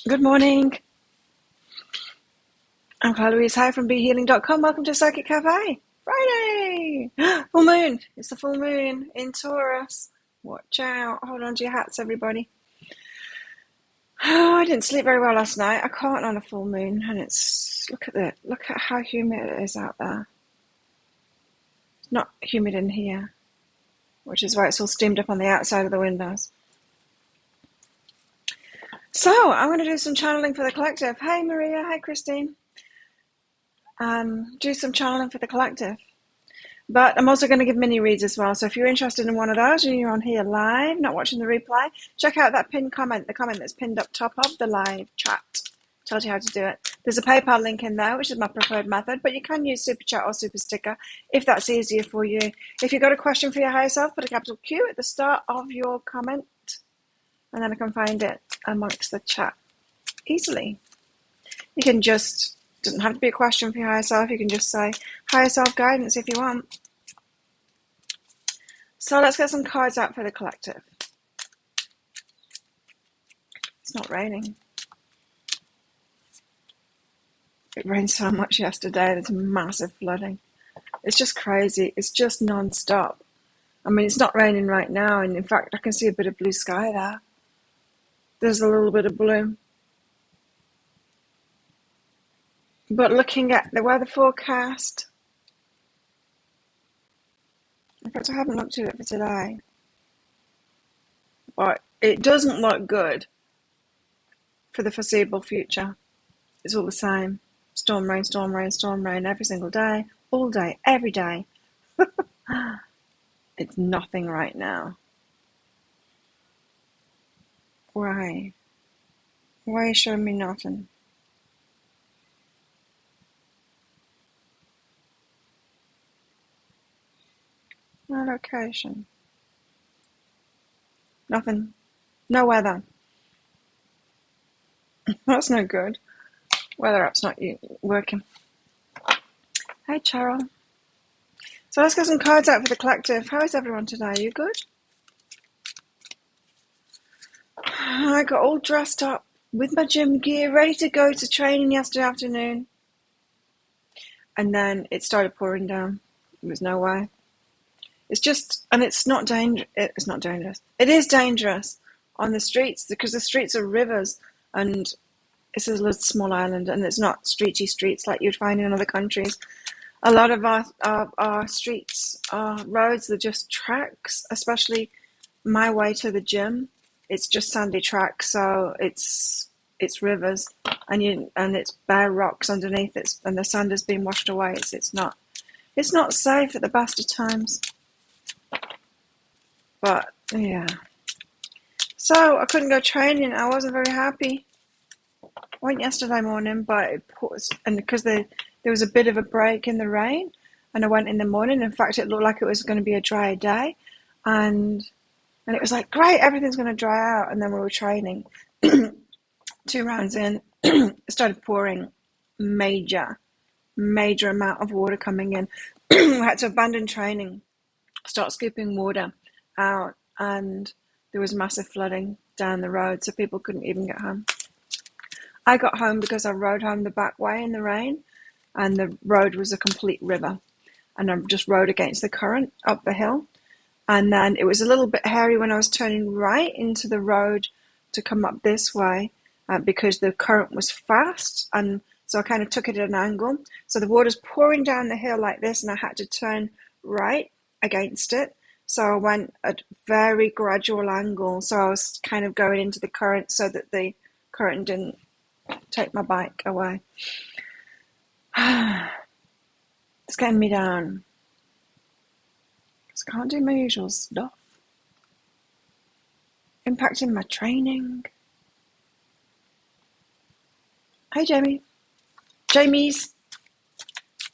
Good morning. I'm Claire Louise Howe from BeHealing.com. Welcome to Psychic Cafe. Friday! Full moon. It's the full moon in Taurus. Watch out. Hold on to your hats, everybody. Oh, I didn't sleep very well last night. I can't on a full moon, and look at how humid it is out there. It's not humid in here, which is why it's all steamed up on the outside of the windows. So I'm going to do some channeling for the collective. Hey Maria, hi Christine. Do some channeling for the collective. But I'm also going to give mini reads as well. So if you're interested in one of those and you're on here live, not watching the replay, check out that pinned comment, the comment that's pinned up top of the live chat. Tells you how to do it. There's a PayPal link in there, which is my preferred method, but you can use Super Chat or Super Sticker if that's easier for you. If you've got a question for your higher self, put a capital Q at the start of your comment, and then I can find it amongst the chat easily. You can just... doesn't have to be a question for your higher self. You can just say higher self guidance if you want. So let's get some cards out for the collective. It's not raining. It rained so much yesterday. There's massive flooding. It's just crazy. It's just non-stop. I mean, it's not raining right now, and in fact, I can see a bit of blue sky there. There's a little bit of blue. But looking at the weather forecast, in fact, I haven't looked at it for today, but it doesn't look good for the foreseeable future. It's all the same. Storm rain, storm rain, storm rain every single day, all day, every day. It's nothing right now. Why? Why are you showing me nothing? No location. Nothing. No weather. That's no good. Weather app's not working. Hey, Cheryl. So let's get some cards out for the collective. How is everyone today? You good? I got all dressed up with my gym gear, ready to go to training yesterday afternoon. And then it started pouring down. There was no way. It's just, and it's not dangerous. It's not dangerous. It is dangerous on the streets because the streets are rivers, and it's a little small island, and it's not streety streets like you'd find in other countries. A lot of our streets, our roads, are just tracks, especially my way to the gym. It's just sandy tracks, so it's rivers, and it's bare rocks underneath it, and the sand has been washed away. It's not safe at the best of times. But yeah, so I couldn't go training. I wasn't very happy. I went yesterday morning, but because there was a bit of a break in the rain, and I went in the morning. In fact, it looked like it was going to be a dry day, and it was like, great, everything's going to dry out. And then we were training. 2 rounds in, it started pouring major amount of water coming in. We had to abandon training, start scooping water out, and there was massive flooding down the road, so people couldn't even get home. I got home because I rode home the back way in the rain, and the road was a complete river, and I just rode against the current up the hill. And then it was a little bit hairy when I was turning right into the road to come up this way because the current was fast, and so I kind of took it at an angle. So the water's pouring down the hill like this, and I had to turn right against it. So I went at very gradual angle. So I was kind of going into the current so that the current didn't take my bike away. It's getting me down. I can't do my usual stuff. Impacting my training. Hey, Jamie. Jamie's.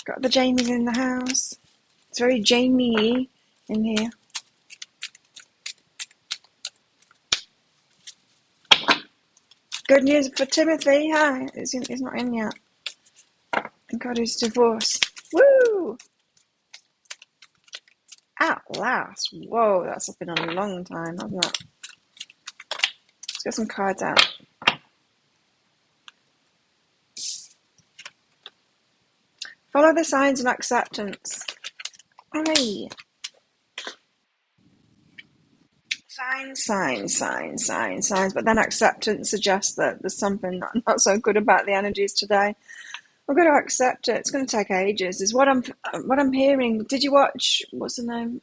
Got the Jamies in the house. It's very Jamie-y in here. Good news for Timothy. Hi. He's not in yet. Thank God he's divorced. Woo! At last. Whoa, that's been a long time, hasn't it? Let's get some cards out. Follow the signs and acceptance. Hooray. Signs. But then acceptance suggests that there's something not so good about the energies today. I've got to accept it. It's going to take ages. Is what I'm hearing. Did you watch? What's the name?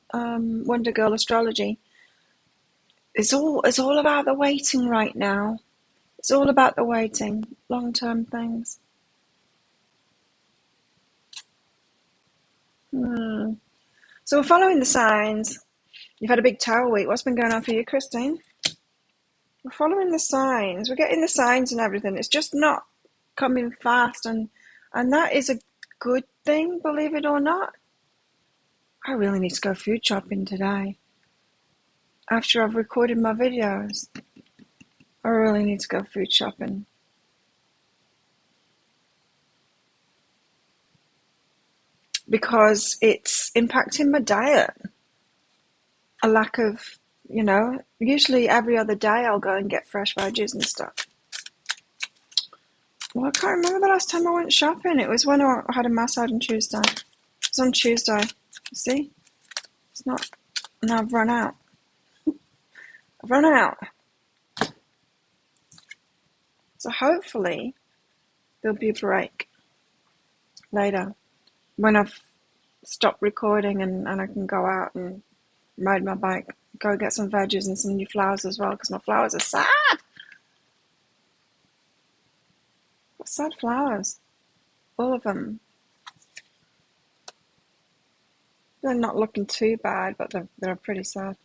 Wonder Girl Astrology. It's all about the waiting right now. It's all about the waiting, long-term things. So we're following the signs. You've had a big tower week. What's been going on for you, Christine? We're following the signs. We're getting the signs and everything. It's just not coming fast, and that is a good thing, believe it or not. I really need to go food shopping today. After I've recorded my videos, I really need to go food shopping. Because it's impacting my diet. A lack of, usually every other day I'll go and get fresh veggies and stuff. Well, I can't remember the last time I went shopping. It was when I had a massage on Tuesday. It was on Tuesday. See? It's not. Now I've run out. I've run out. So hopefully there'll be a break later when I've stopped recording and I can go out and ride my bike, go get some veggies and some new flowers as well, because my flowers are sad. What sad flowers? All of them. They're not looking too bad, but they're pretty sad.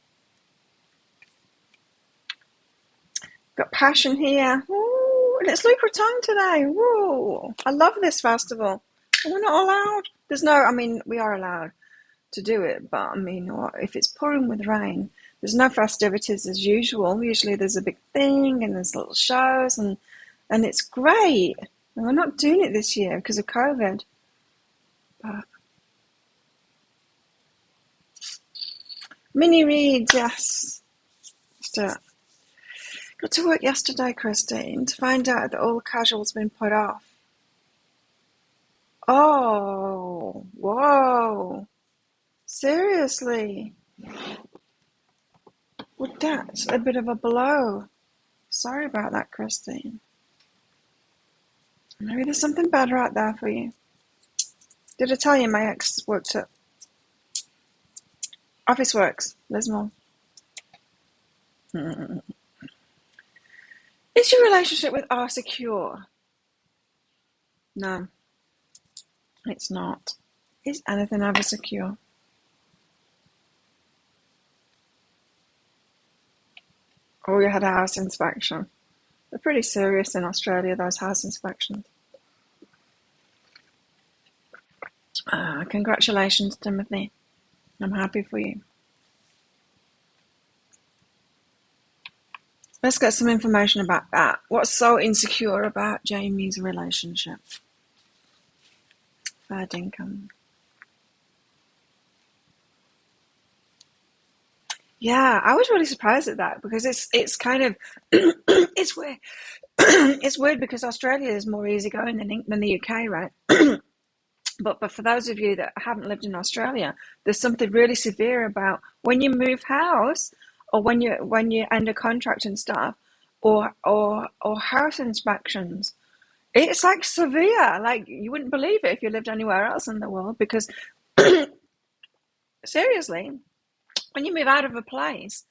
Got Passion here. Ooh, and it's Lucraton today. Woo! I love this festival. We're not allowed. We are allowed to do it, but if it's pouring with rain, there's no festivities as usual. Usually there's a big thing and there's little shows and it's great. And we're not doing it this year because of COVID. But mini reads, yes. Got to work yesterday, Christine, to find out that all the casual's been put off. Oh, whoa. Seriously? Well, that's a bit of a blow. Sorry about that, Christine. Maybe there's something better out there for you. Did I tell you my ex worked at Office Works, Lismore? Is your relationship with R secure? No, it's not. Is anything ever secure? Oh, you had a house inspection. They're pretty serious in Australia, those house inspections. Congratulations, Timothy. I'm happy for you. Let's get some information about that. What's so insecure about Jamie's relationship? Fair income. Yeah, I was really surprised at that because it's kind of it's weird. It's weird because Australia is more easygoing than the UK, right? But for those of you that haven't lived in Australia, there's something really severe about when you move house or when you end a contract and stuff, or house inspections. It's like severe. Like you wouldn't believe it if you lived anywhere else in the world because seriously, when you move out of a place,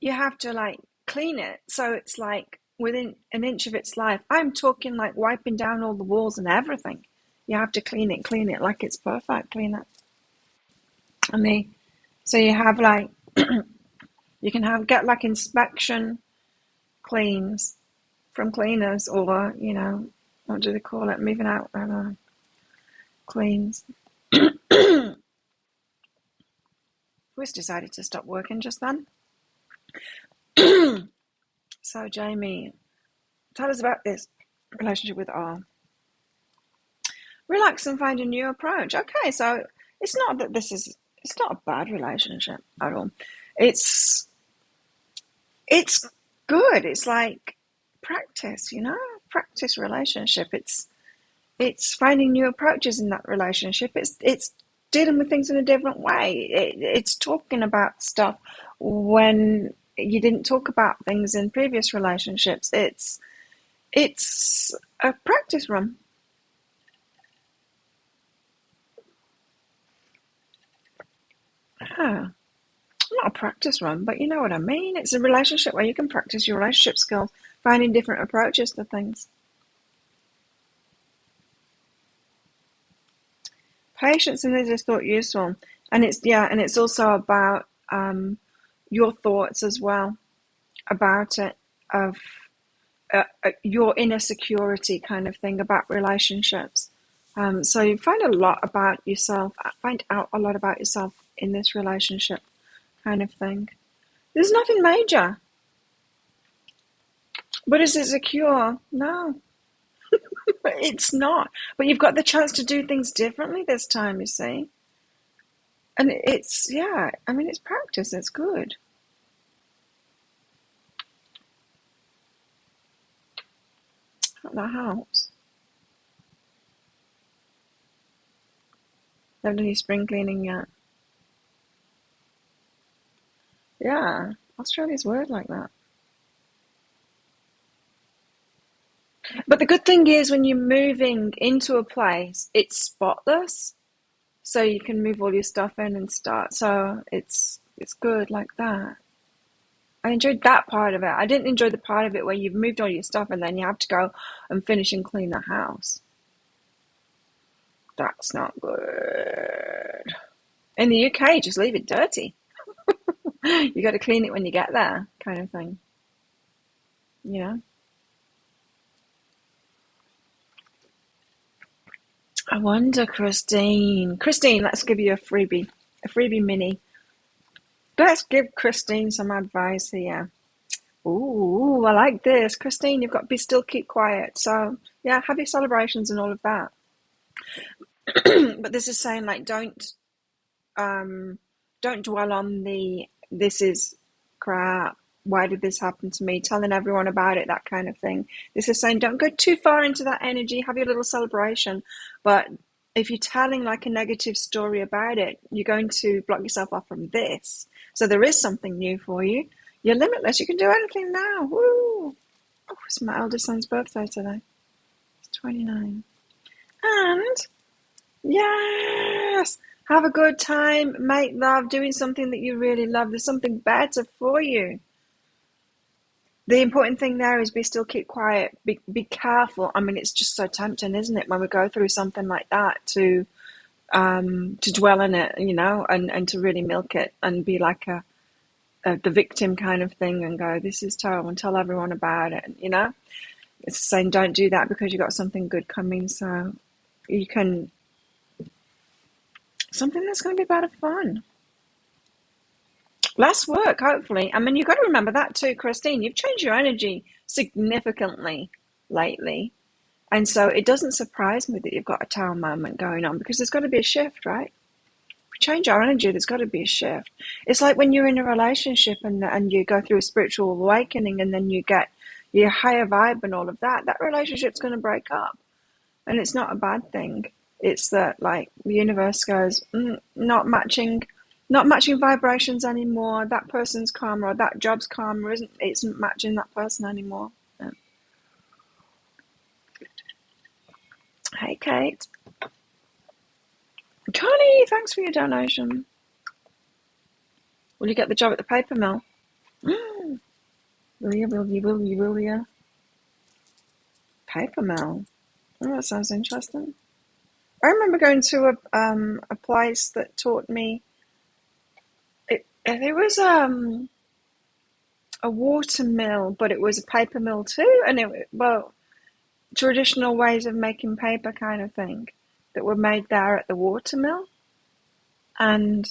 you have to like clean it. So it's like within an inch of its life. I'm talking like wiping down all the walls and everything. You have to clean it like it's perfect, clean it. So you have like, you can get like inspection cleans from cleaners or, what do they call it? Moving out, I don't know, cleans. We've decided to stop working just then. So Jamie, tell us about this relationship with R. Relax and find a new approach. Okay, so it's not that it's not a bad relationship at all. It's good. It's like practice, practice relationship. It's it's finding new approaches in that relationship. It's dealing with things in a different way. It's talking about stuff when you didn't talk about things in previous relationships. It's a practice run. Ah, not a practice run, but you know what I mean. It's a relationship where you can practice your relationship skills, finding different approaches to things. Patience and is thought useful, and it's also about your thoughts as well about it, of your inner security kind of thing about relationships. So you find a lot about yourself, find out a lot about yourself in this relationship kind of thing. There's nothing major, but is it secure? No, it's not. But you've got the chance to do things differently this time, you see. And I mean, it's practice, it's good. That helps. Haven't done any spring cleaning yet. Yeah, Australia's weird like that. But the good thing is when you're moving into a place, it's spotless, so you can move all your stuff in and start. So it's good like that. I enjoyed that part of it. I didn't enjoy the part of it where you've moved all your stuff and then you have to go and finish and clean the house. That's not good. In the UK, just leave it dirty. You got to clean it when you get there, kind of thing. You know. I wonder, Christine. Christine, let's give you a freebie mini. Let's give Christine some advice here. Ooh, I like this. Christine, you've got to be still, keep quiet. So, yeah, have your celebrations and all of that. But this is saying, like, don't dwell on the this is crap. Why did this happen to me? Telling everyone about it, that kind of thing. This is saying don't go too far into that energy. Have your little celebration, but if you're telling like a negative story about it, you're going to block yourself off from this. So there is something new for you. You're limitless. You can do anything now. Woo! Oh, it's my eldest son's birthday today. It's 29. And yes, have a good time, make love, doing something that you really love. There's something better for you. The important thing there is be still, keep quiet, be careful. I mean, it's just so tempting, isn't it, when we go through something like that to dwell in it, you know, and to really milk it and be like the victim kind of thing and go, this is terrible, and tell everyone about it, you know. It's saying don't do that because you've got something good coming, so you can something that's going to be better fun. Less work, hopefully. I mean, you've got to remember that too, Christine. You've changed your energy significantly lately. And so it doesn't surprise me that you've got a tower moment going on because there's got to be a shift, right? If we change our energy, there's got to be a shift. It's like when you're in a relationship and you go through a spiritual awakening and then you get your higher vibe and all of that, that relationship's going to break up. And it's not a bad thing. It's that like the universe goes, not matching vibrations anymore. That person's karma or that job's karma isn't matching that person anymore. Yeah. Hey, Kate. Connie, thanks for your donation. Will you get the job at the paper mill? Will you? Paper mill. Oh, that sounds interesting. I remember going to a place that taught me. There was a water mill, but it was a paper mill too, and traditional ways of making paper kind of thing that were made there at the water mill, and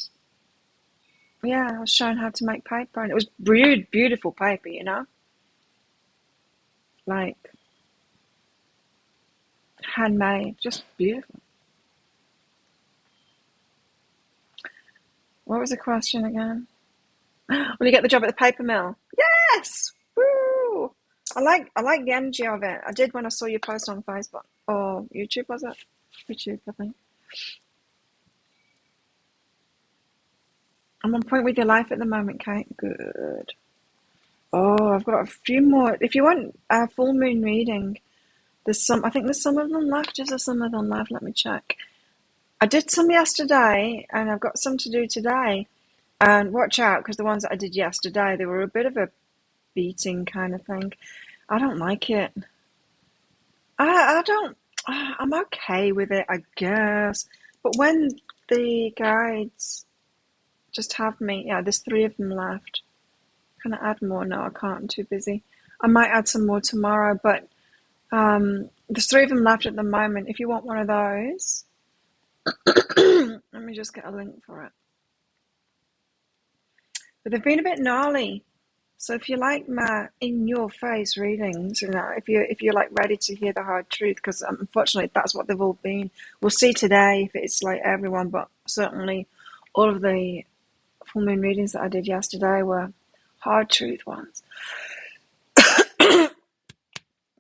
yeah, I was shown how to make paper, and it was brewed beautiful paper, you know, like handmade, just beautiful. What was the question again? Will you get the job at the paper mill? Yes! Woo! I like the energy of it. I did when I saw you post on Facebook or YouTube, was it? YouTube, I think. I'm on point with your life at the moment, Kate. Good. Oh, I've got a few more. If you want a full moon reading, there's some. I think there's some of them left. Is there some of them left? Let me check. I did some yesterday, and I've got some to do today. And watch out, because the ones that I did yesterday, they were a bit of a beating kind of thing. I don't like it. I don't. I'm okay with it, I guess. But when the guides just have me, yeah, there's 3 of them left. Can I add more? No, I can't. I'm too busy. I might add some more tomorrow, but there's 3 of them left at the moment. If you want one of those, let me just get a link for it. But they've been a bit gnarly. So if you like my in-your-face readings, if you're like ready to hear the hard truth, because unfortunately that's what they've all been. We'll see today if it's like everyone, but certainly all of the full moon readings that I did yesterday were hard truth ones.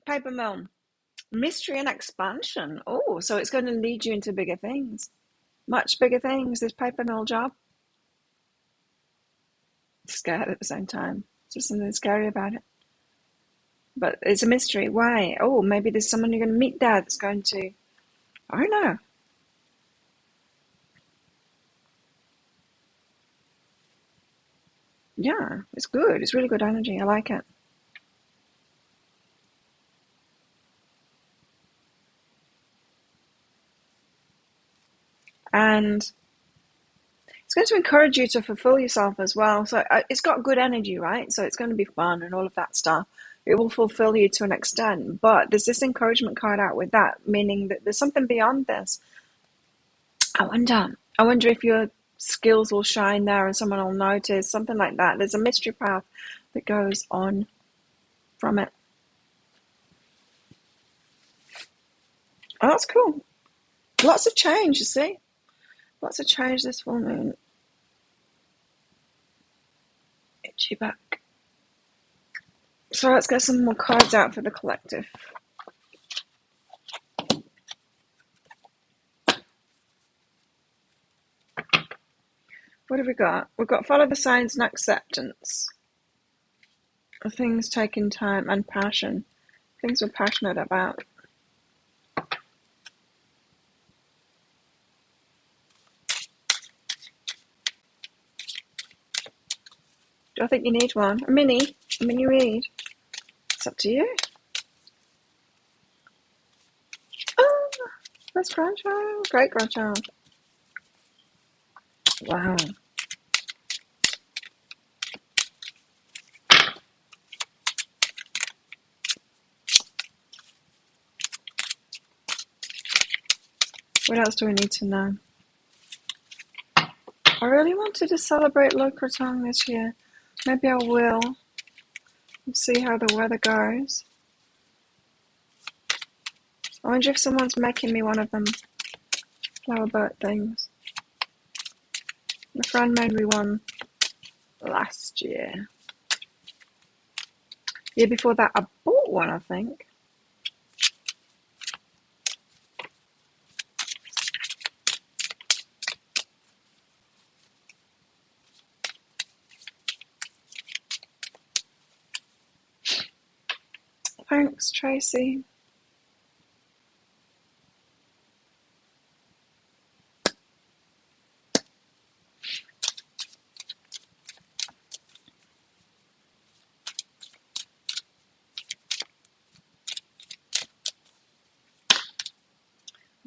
Paper mill, mystery and expansion. Oh, so it's going to lead you into bigger things, much bigger things. This paper mill job. Scared at the same time. There's something scary about it. But it's a mystery. Why? Oh, maybe there's someone you're going to meet there that's going to... I don't know. Yeah, it's good. It's really good energy. I like it. And it's going to encourage you to fulfill yourself as well. So it's got good energy, right? So it's going to be fun and all of that stuff. It will fulfill you to an extent. But there's this encouragement card out with that, meaning that there's something beyond this. I wonder if your skills will shine there and someone will notice, something like that. There's a mystery path that goes on from it. Oh, that's cool. Lots of change, you see? Lots of change this full moon. Itchy back. So let's get some more cards out for the collective. What have we got? We've got follow the signs and acceptance. Things taking time and passion. Things we're passionate about. Do I think you need one? A mini read. It's up to you. Oh, that's grandchild. Great grandchild. Wow. What else do we need to know? I really wanted to celebrate Locratong this year. Maybe I will. We'll see how the weather goes. I wonder if someone's making me one of them flower boat things. My friend made me one last year. Year before that, I bought one, I think. Thanks, Tracy.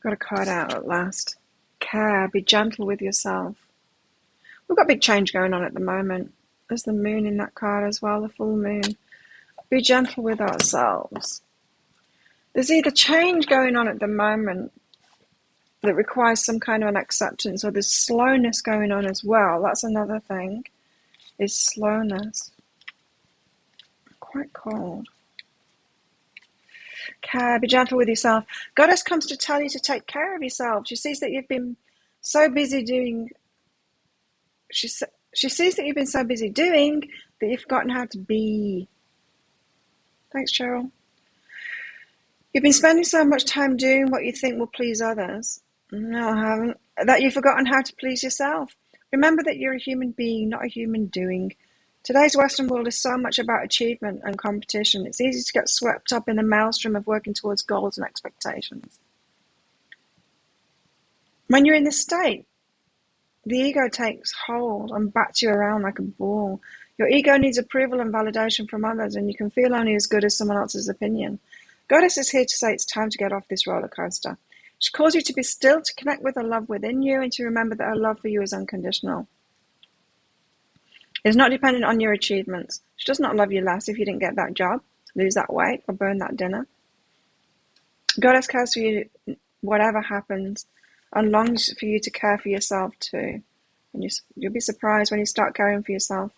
Got a card out at last. Care, be gentle with yourself. We've got big change going on at the moment. There's the moon in that card as well, the full moon. Be gentle with ourselves. There's either change going on at the moment that requires some kind of an acceptance, or there's slowness going on as well. That's another thing, is slowness. Quite cold. Care, be gentle with yourself. Goddess comes to tell you to take care of yourself. She sees that you've been so busy doing... She sees that you've been so busy doing that you've forgotten how to be. Thanks, Cheryl. You've been spending so much time doing what you think will please others. No, I haven't. That you've forgotten how to please yourself. Remember that you're a human being, not a human doing. Today's Western world is so much about achievement and competition. It's easy to get swept up in the maelstrom of working towards goals and expectations. When you're in this state, the ego takes hold and bats you around like a ball. Your ego needs approval and validation from others, and you can feel only as good as someone else's opinion. Goddess is here to say it's time to get off this roller coaster. She calls you to be still, to connect with the love within you, and to remember that her love for you is unconditional. It's not dependent on your achievements. She does not love you less if you didn't get that job, lose that weight, or burn that dinner. Goddess cares for you whatever happens, and longs for you to care for yourself too. And you'll be surprised when you start caring for yourself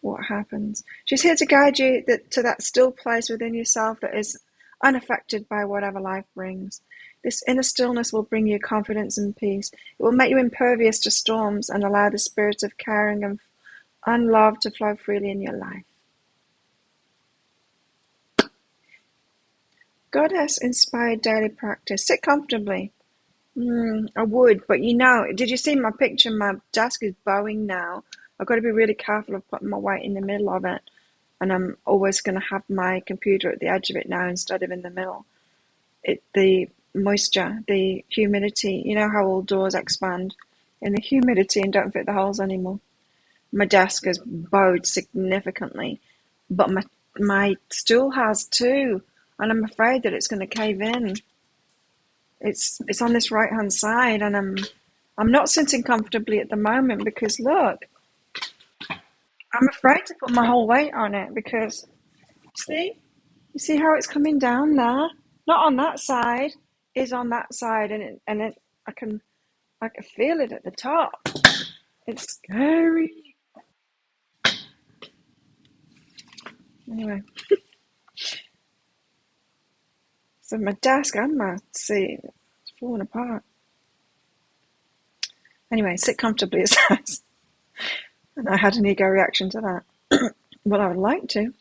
what happens. She's here to guide you to that still place within yourself that is unaffected by whatever life brings. This inner stillness will bring you confidence and peace. It will make you impervious to storms and allow the spirit of caring and love to flow freely in your life. Goddess-inspired daily practice. Sit comfortably. I would, but did you see my picture? My desk is bowing now. I've got to be really careful of putting my weight in the middle of it. And I'm always going to have my computer at the edge of it now instead of in the middle. The moisture, the humidity, you know how all doors expand in the humidity and don't fit the holes anymore. My desk has bowed significantly, but my stool has too. And I'm afraid that it's going to cave in. It's on this right hand side, and I'm not sitting comfortably at the moment because look, I'm afraid to put my whole weight on it because you see how it's coming down there? Not on that side, is on that side, and I can feel it at the top. It's scary. Anyway, so my desk and my seat, it's falling apart. Anyway, sit comfortably, it says. And I had an ego reaction to that. Well, I would like to.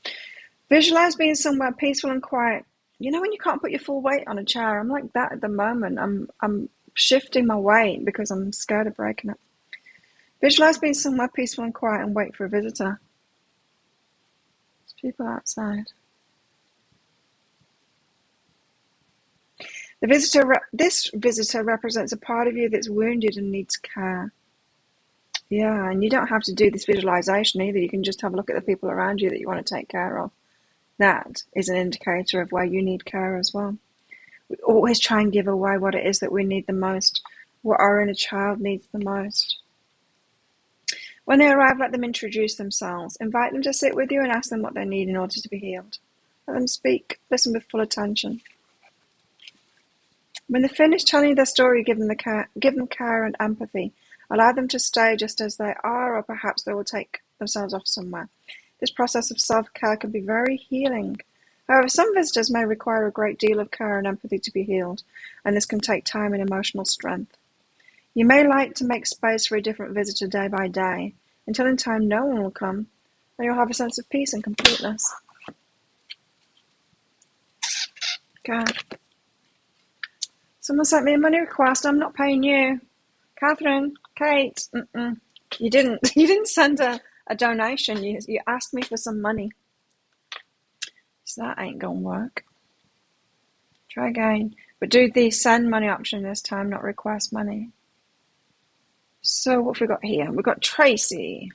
Visualize being somewhere peaceful and quiet. You know when you can't put your full weight on a chair? I'm like that at the moment. I'm shifting my weight because I'm scared of breaking it. Visualize being somewhere peaceful and quiet and wait for a visitor. There's people outside. This visitor represents a part of you that's wounded and needs care. Yeah, and you don't have to do this visualization either. You can just have a look at the people around you that you want to take care of. That is an indicator of where you need care as well. We always try and give away what it is that we need the most, what our inner child needs the most. When they arrive, let them introduce themselves. Invite them to sit with you and ask them what they need in order to be healed. Let them speak. Listen with full attention. When they're finished telling you their story, give them care and empathy. Allow them to stay just as they are, or perhaps they will take themselves off somewhere. This process of self-care can be very healing. However, some visitors may require a great deal of care and empathy to be healed, and this can take time and emotional strength. You may like to make space for a different visitor day by day, until in time no one will come, and you'll have a sense of peace and completeness. Okay. Someone sent me a money request. I'm not paying you. Catherine, Kate, you didn't send a donation. You asked me for some money. So that ain't gonna work. Try again. But do the send money option this time, not request money. So what have we got here? We've got Tracy.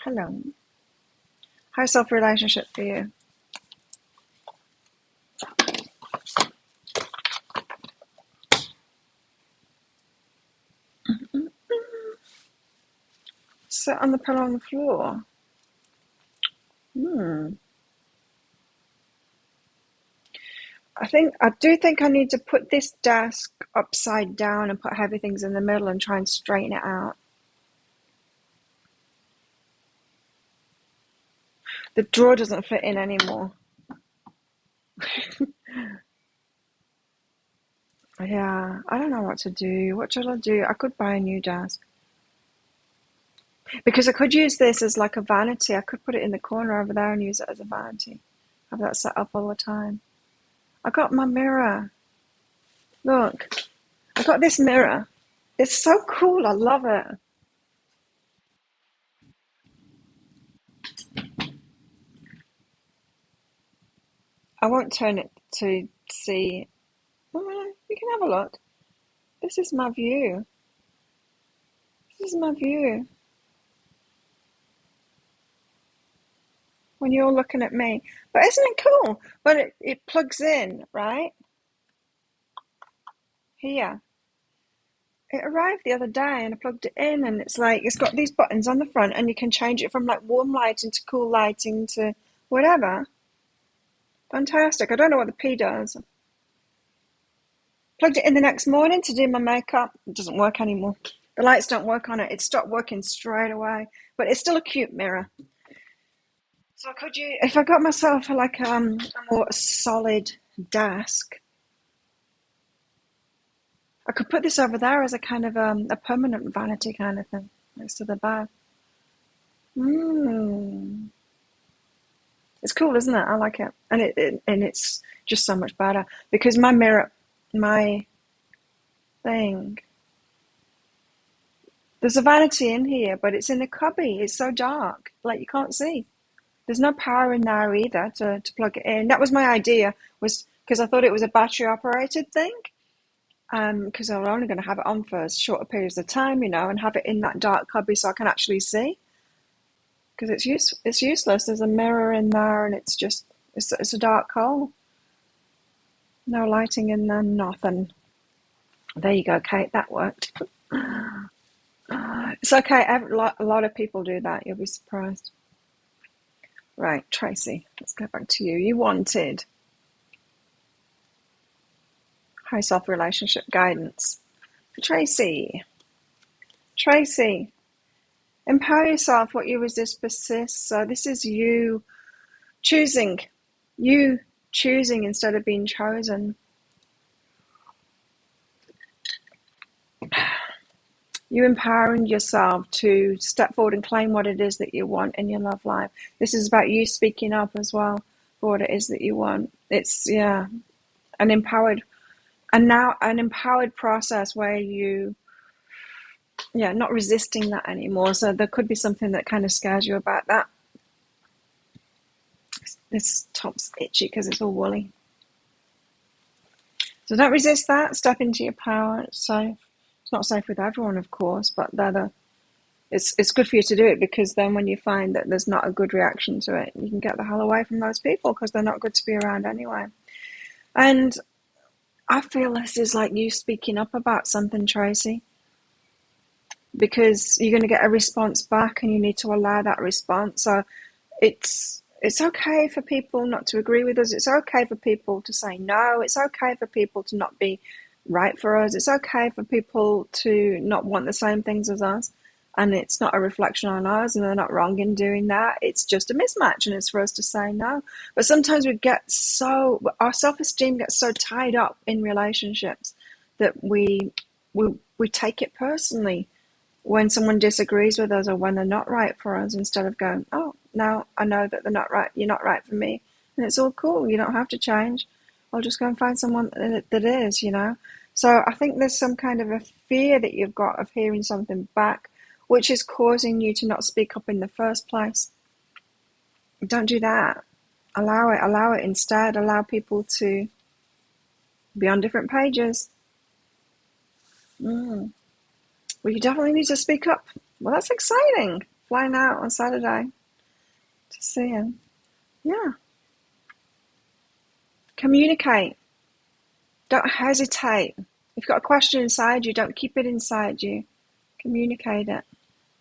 Hello. How's self-relationship for you? Sit on the pillow on the floor. I do think I need to put this desk upside down and put heavy things in the middle and try and straighten it out. The drawer doesn't fit in anymore. Yeah, I don't know what to do. What shall I do? I could buy a new desk. Because I could use this as like a vanity. I could put it in the corner over there and use it as a vanity. Have that set up all the time. I got my mirror. Look, I got this mirror. It's so cool. I love it. I won't turn it to see. You can have a look. This is my view. This is my view. When you're looking at me. But isn't it cool? But it plugs in, right? Here. It arrived the other day and I plugged it in and it's like, it's got these buttons on the front and you can change it from like warm lighting to cool lighting to whatever. Fantastic. I don't know what the P does. Plugged it in the next morning to do my makeup. It doesn't work anymore. The lights don't work on it. It stopped working straight away. But it's still a cute mirror. So could you, if I got myself like a more solid desk, I could put this over there as a kind of a permanent vanity kind of thing next to the bed. Mm. It's cool, isn't it? I like it, and it's just so much better because my mirror, my thing. There's a vanity in here, but it's in a cubby. It's so dark, like you can't see. There's no power in there either to plug it in. That was my idea, was because I thought it was a battery operated thing. Because I'm only going to have it on for shorter periods of time, and have it in that dark cubby so I can actually see. Because it's useless. There's a mirror in there, and it's a dark hole. No lighting in there, nothing. There you go, Kate. That worked. It's okay. A lot of people do that. You'll be surprised. Right, Tracy. Let's go back to you. You wanted high self relationship guidance. Tracy. Tracy. Empower yourself. What you resist persists. So this is you choosing. You choosing instead of being chosen. You empowering yourself to step forward and claim what it is that you want in your love life. This is about you speaking up as well for what it is that you want. It's an empowered process where you not resisting that anymore. So there could be something that kind of scares you about that. This top's itchy because it's all woolly. So don't resist that. Step into your power. It's safe. It's not safe with everyone, of course, but it's good for you to do it because then when you find that there's not a good reaction to it, you can get the hell away from those people because they're not good to be around anyway. And I feel this is like you speaking up about something, Tracy, because you're going to get a response back and you need to allow that response. So it's okay for people not to agree with us. It's okay for people to say no. It's okay for people to not be right for us. It's okay for people to not want the same things as us. And it's not a reflection on us, and they're not wrong in doing that. It's just a mismatch, and it's for us to say no. But sometimes our self-esteem gets so tied up in relationships that we take it personally when someone disagrees with us or when they're not right for us, instead of going, oh, no, I know that they're not right. You're not right for me. And it's all cool. You don't have to change. I'll just go and find someone that is, So I think there's some kind of a fear that you've got of hearing something back, which is causing you to not speak up in the first place. Don't do that. Allow it instead. Allow people to be on different pages. Well, you definitely need to speak up. Well, that's exciting. Flying out on Saturday to see him. Yeah. Communicate. Don't hesitate. If you've got a question inside you, don't keep it inside you. Communicate it.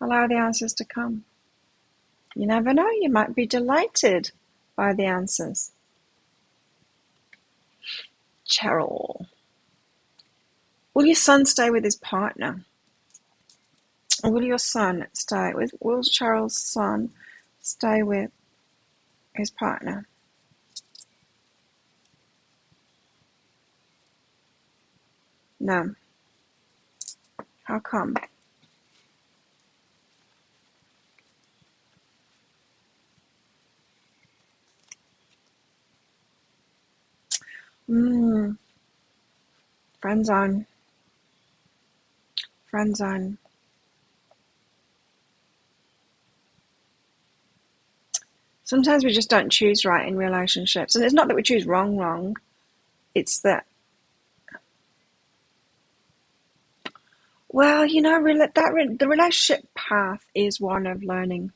Allow the answers to come. You never know, you might be delighted by the answers. Cheryl. Will your son stay with his partner? Or will your son will Cheryl's son stay with his partner? No. How come? Mm, friend zone. Friend zone. Sometimes we just don't choose right in relationships. And it's not that we choose wrong. It's that, well, the relationship path is one of learning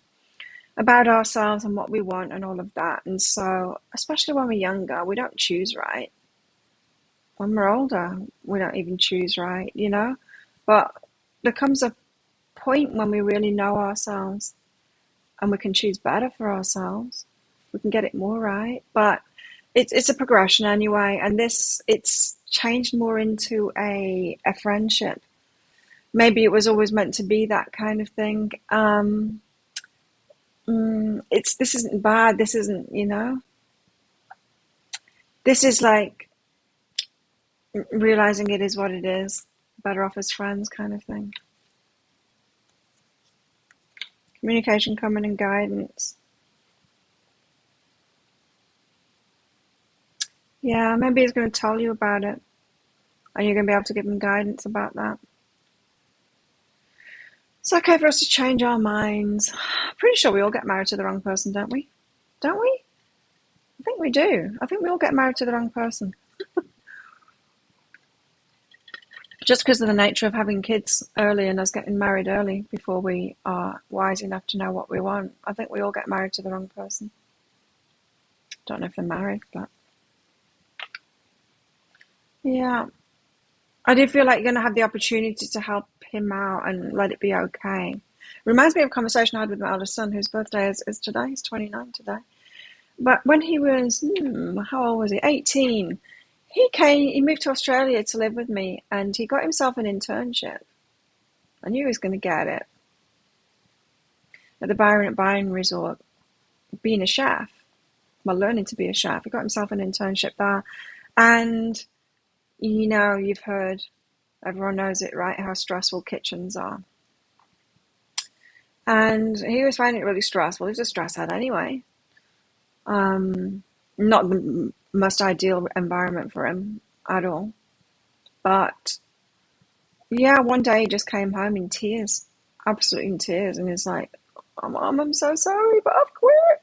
about ourselves and what we want and all of that. And so, especially when we're younger, we don't choose right. When we're older, we don't even choose right. But there comes a point when we really know ourselves and we can choose better for ourselves. We can get it more right. But it's a progression anyway. And it's changed more into a friendship. Maybe it was always meant to be that kind of thing. This isn't bad. This isn't. This is like realizing it is what it is. Better off as friends, kind of thing. Communication coming and guidance. Yeah, maybe he's going to tell you about it, and you're going to be able to give him guidance about that. It's okay for us to change our minds. Pretty sure we all get married to the wrong person, don't we? Don't we? I think we do. I think we all get married to the wrong person. Just because of the nature of having kids early and us getting married early before we are wise enough to know what we want. I think we all get married to the wrong person. Don't know if they're married, but yeah. I do feel like you're going to have the opportunity to help him out and let it be okay. Reminds me of a conversation I had with my eldest son, whose birthday is today. He's 29 today. But when he was, how old was he? 18. He moved to Australia to live with me, and he got himself an internship. I knew he was going to get it at the Byron Resort, being a chef. Well, learning to be a chef. He got himself an internship there. And, you've heard, everyone knows it, right, how stressful kitchens are. And he was finding it really stressful. He was a stress head anyway. Not the most ideal environment for him at all. But yeah, one day he just came home in tears, absolutely in tears, and he's like, "Oh, Mom, I'm so sorry, but I've quit."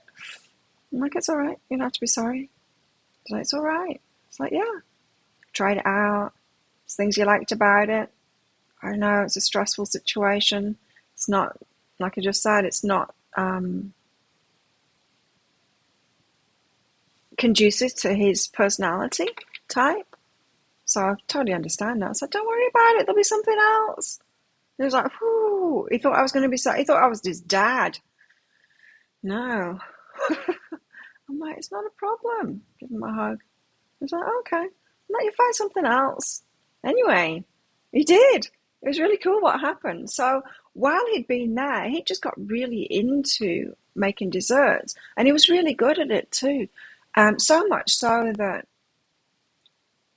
I'm like, "It's all right. You don't have to be sorry." He's like, "It's all right." It's like, "Yeah, tried it out. There's things you liked about it. I know it's a stressful situation. It's not, like I just said, it's not conducive to his personality type. So I totally understand that. So don't worry about it. There'll be something else." He was like, whew. He thought I was going to be so. He thought I was his dad. No. I'm like, "It's not a problem." Give him a hug. He's like, "Okay, let you find something else." Anyway, he did. It was really cool what happened. So while he'd been there, he just got really into making desserts, and he was really good at it too. So much so that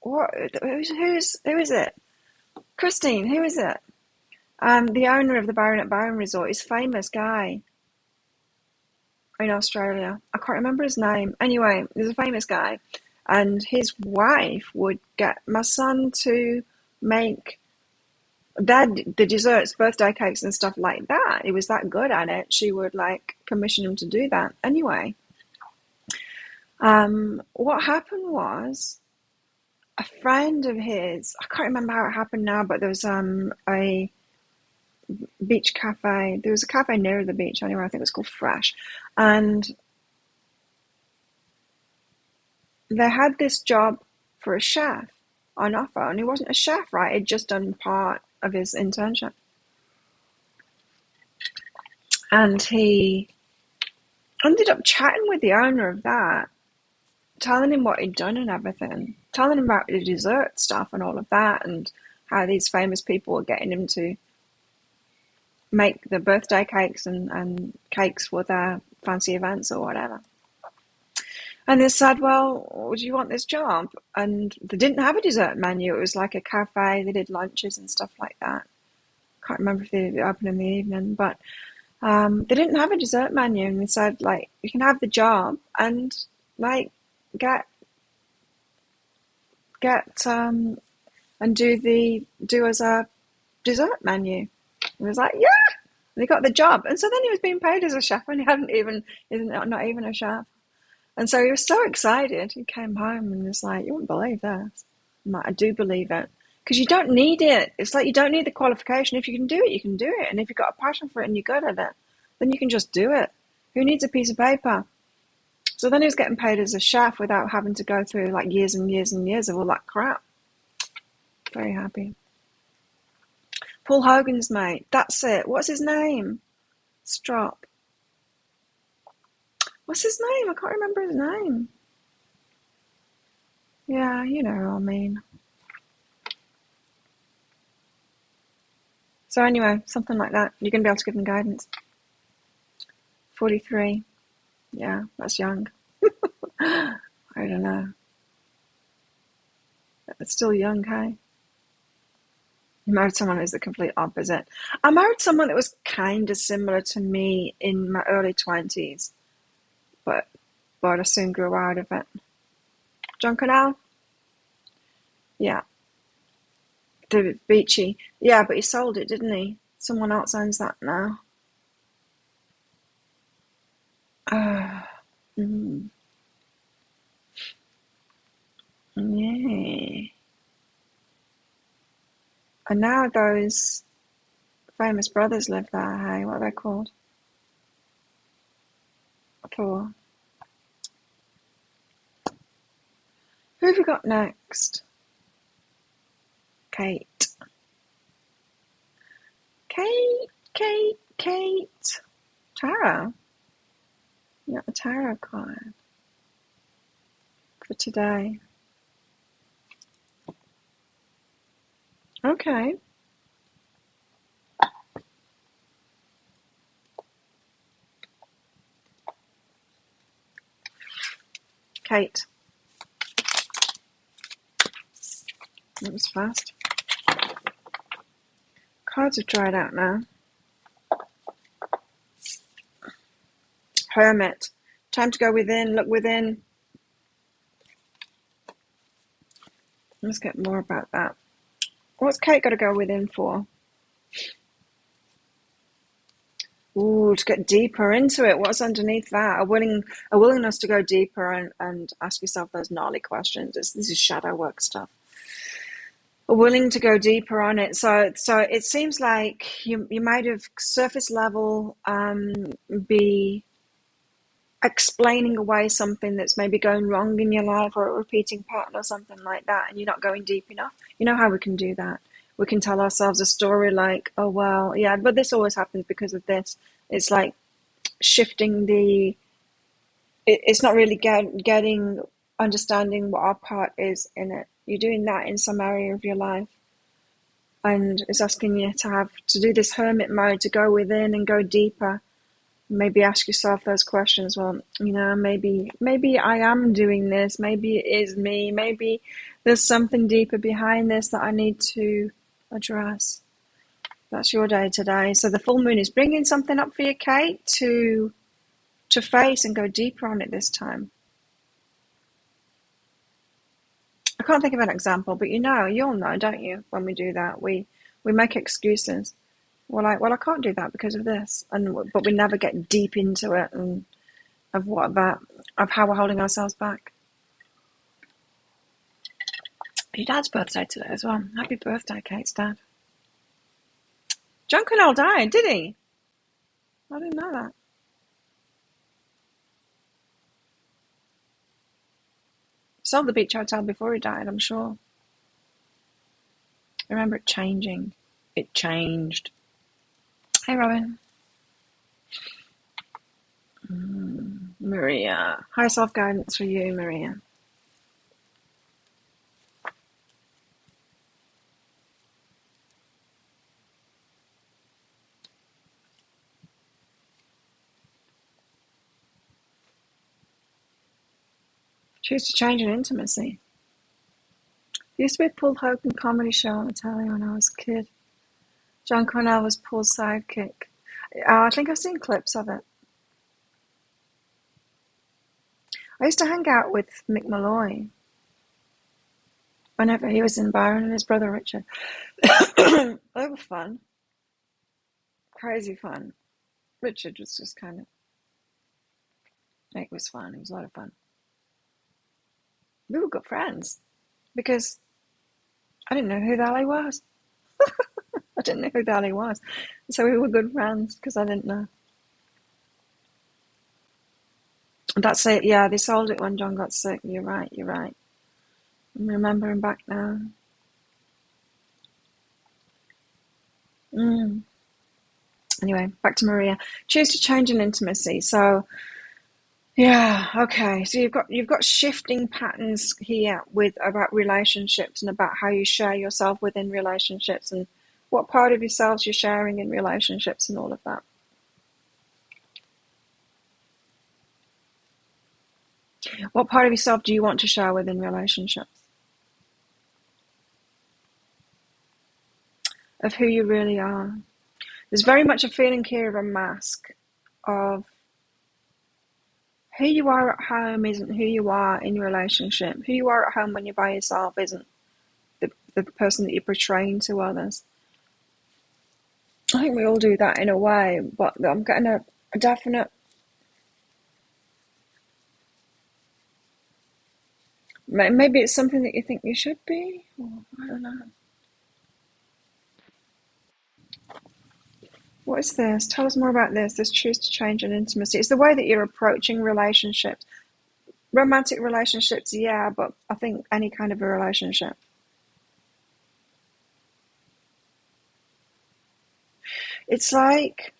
what? Who is it? Christine. Who is it? The owner of the Byron Resort is a famous guy in Australia. I can't remember his name. Anyway, there's a famous guy, and his wife would get my son to make the desserts, birthday cakes, and stuff like that. He was that good at it. She would like commission him to do that. Anyway, what happened was a friend of his. I can't remember how it happened now, but there was a beach cafe. There was a cafe near the beach anyway. I think it was called Fresh, and they had this job for a chef on offer, and he wasn't a chef, right? He'd just done part of his internship, and he ended up chatting with the owner of that, telling him what he'd done and everything, telling him about the dessert stuff and all of that, and how these famous people were getting him to make the birthday cakes and cakes for their fancy events or whatever. And they said, "Well, do you want this job?" And they didn't have a dessert menu. It was like a cafe. They did lunches and stuff like that. Can't remember if they opened in the evening, but they didn't have a dessert menu. And they said, like, "You can have the job and like get get and do as a dessert menu. And he was like, yeah, and he got the job. And so then he was being paid as a chef when he he's not even a chef. And so he was so excited. He came home and was like, you wouldn't believe this. I'm like, I do believe it. Because you don't need it. It's like you don't need the qualification. If you can do it, you can do it. And if you've got a passion for it and you're good at it, then you can just do it. Who needs a piece of paper? So then he was getting paid as a chef without having to go through like years and years and years of all that crap. Very happy. Paul Hogan's mate. That's it. What's his name? Strop. What's his name? I can't remember his name. Yeah, you know what I mean. So anyway, something like that. You're going to be able to give them guidance. 43. Yeah, that's young. I don't know. It's still young, hey? You married someone who's the complete opposite. I married someone that was kind of similar to me in my early 20s, but I soon grew out of it. John Connell? Yeah. David Beachy. Yeah, but he sold it, didn't he? Someone else owns that now. Yeah. And now those famous brothers live there, hey? What are they called? For who have we got next? Kate. Tarot. You got the tarot card for today. Okay. Kate. That was fast. Cards have dried out now. Hermit. Time to go within, look within. Let's get more about that. What's Kate got to go within for? Ooh, to get deeper into it. What's underneath that? A willingness to go deeper and ask yourself those gnarly questions. This is shadow work stuff. Willing to go deeper on it. So it seems like you might have surface level be explaining away something that's maybe going wrong in your life or a repeating pattern or something like that, and you're not going deep enough. You know how we can do that? We can tell ourselves a story like, oh, well, yeah, but this always happens because of this. It's like shifting it's not really getting, understanding what our part is in it. You're doing that in some area of your life. And it's asking you to do this hermit mode, to go within and go deeper. Maybe ask yourself those questions. Well, maybe I am doing this. Maybe it is me. Maybe there's something deeper behind this that I need to address. That's your day today. So the full moon is bringing something up for you, Kate, to face and go deeper on it this time. I can't think of an example, but you'll know, don't you? When we do that, we make excuses. Well, I can't do that because of this, but we never get deep into it and of how we're holding ourselves back. Your dad's birthday today as well. Happy birthday, Kate's dad. John Connell died, did he? I didn't know that. Sold the beach hotel before he died, I'm sure. I remember it changing. It changed. Hey, Robin. Maria. High self-guidance for you, Maria. Choose to change an intimacy. There used to be a Paul Hogan comedy show on the telly when I was a kid. John Cornell was Paul's sidekick. I think I've seen clips of it. I used to hang out with Mick Malloy. whenever he was in Byron and his brother Richard. They were fun, crazy fun. Richard was just kind of, it was fun. It was a lot of fun. We were good friends because I didn't know who the hell he was. I didn't know who the hell he was. So we were good friends because I didn't know. That's it. Yeah, they sold it when John got sick. You're right. You're right. I'm remembering back now. Mm. Anyway, back to Maria. Choose to change in intimacy. So yeah, okay. So you've got shifting patterns here with about relationships and about how you share yourself within relationships and what part of yourselves you're sharing in relationships and all of that. What part of yourself do you want to share within relationships? Of who you really are. There's very much a feeling here of a mask of who you are at home isn't who you are in relationship. Who you are at home when you're by yourself isn't the person that you're portraying to others. I think we all do that in a way, but I'm getting a definite, maybe it's something that you think you should be, or I don't know. What is this? Tell us more about this. This choose to change in intimacy. It's the way that you're approaching relationships. Romantic relationships, yeah, but I think any kind of a relationship. It's like,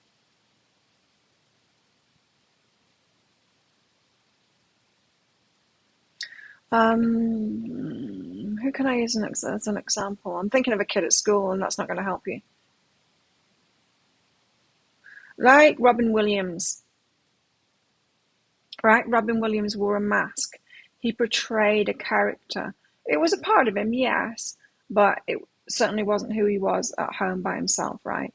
who can I use as an example? I'm thinking of a kid at school, and that's not going to help you. Like Robin Williams, right? Robin Williams wore a mask. He portrayed a character. It was a part of him, yes, but it certainly wasn't who he was at home by himself, right?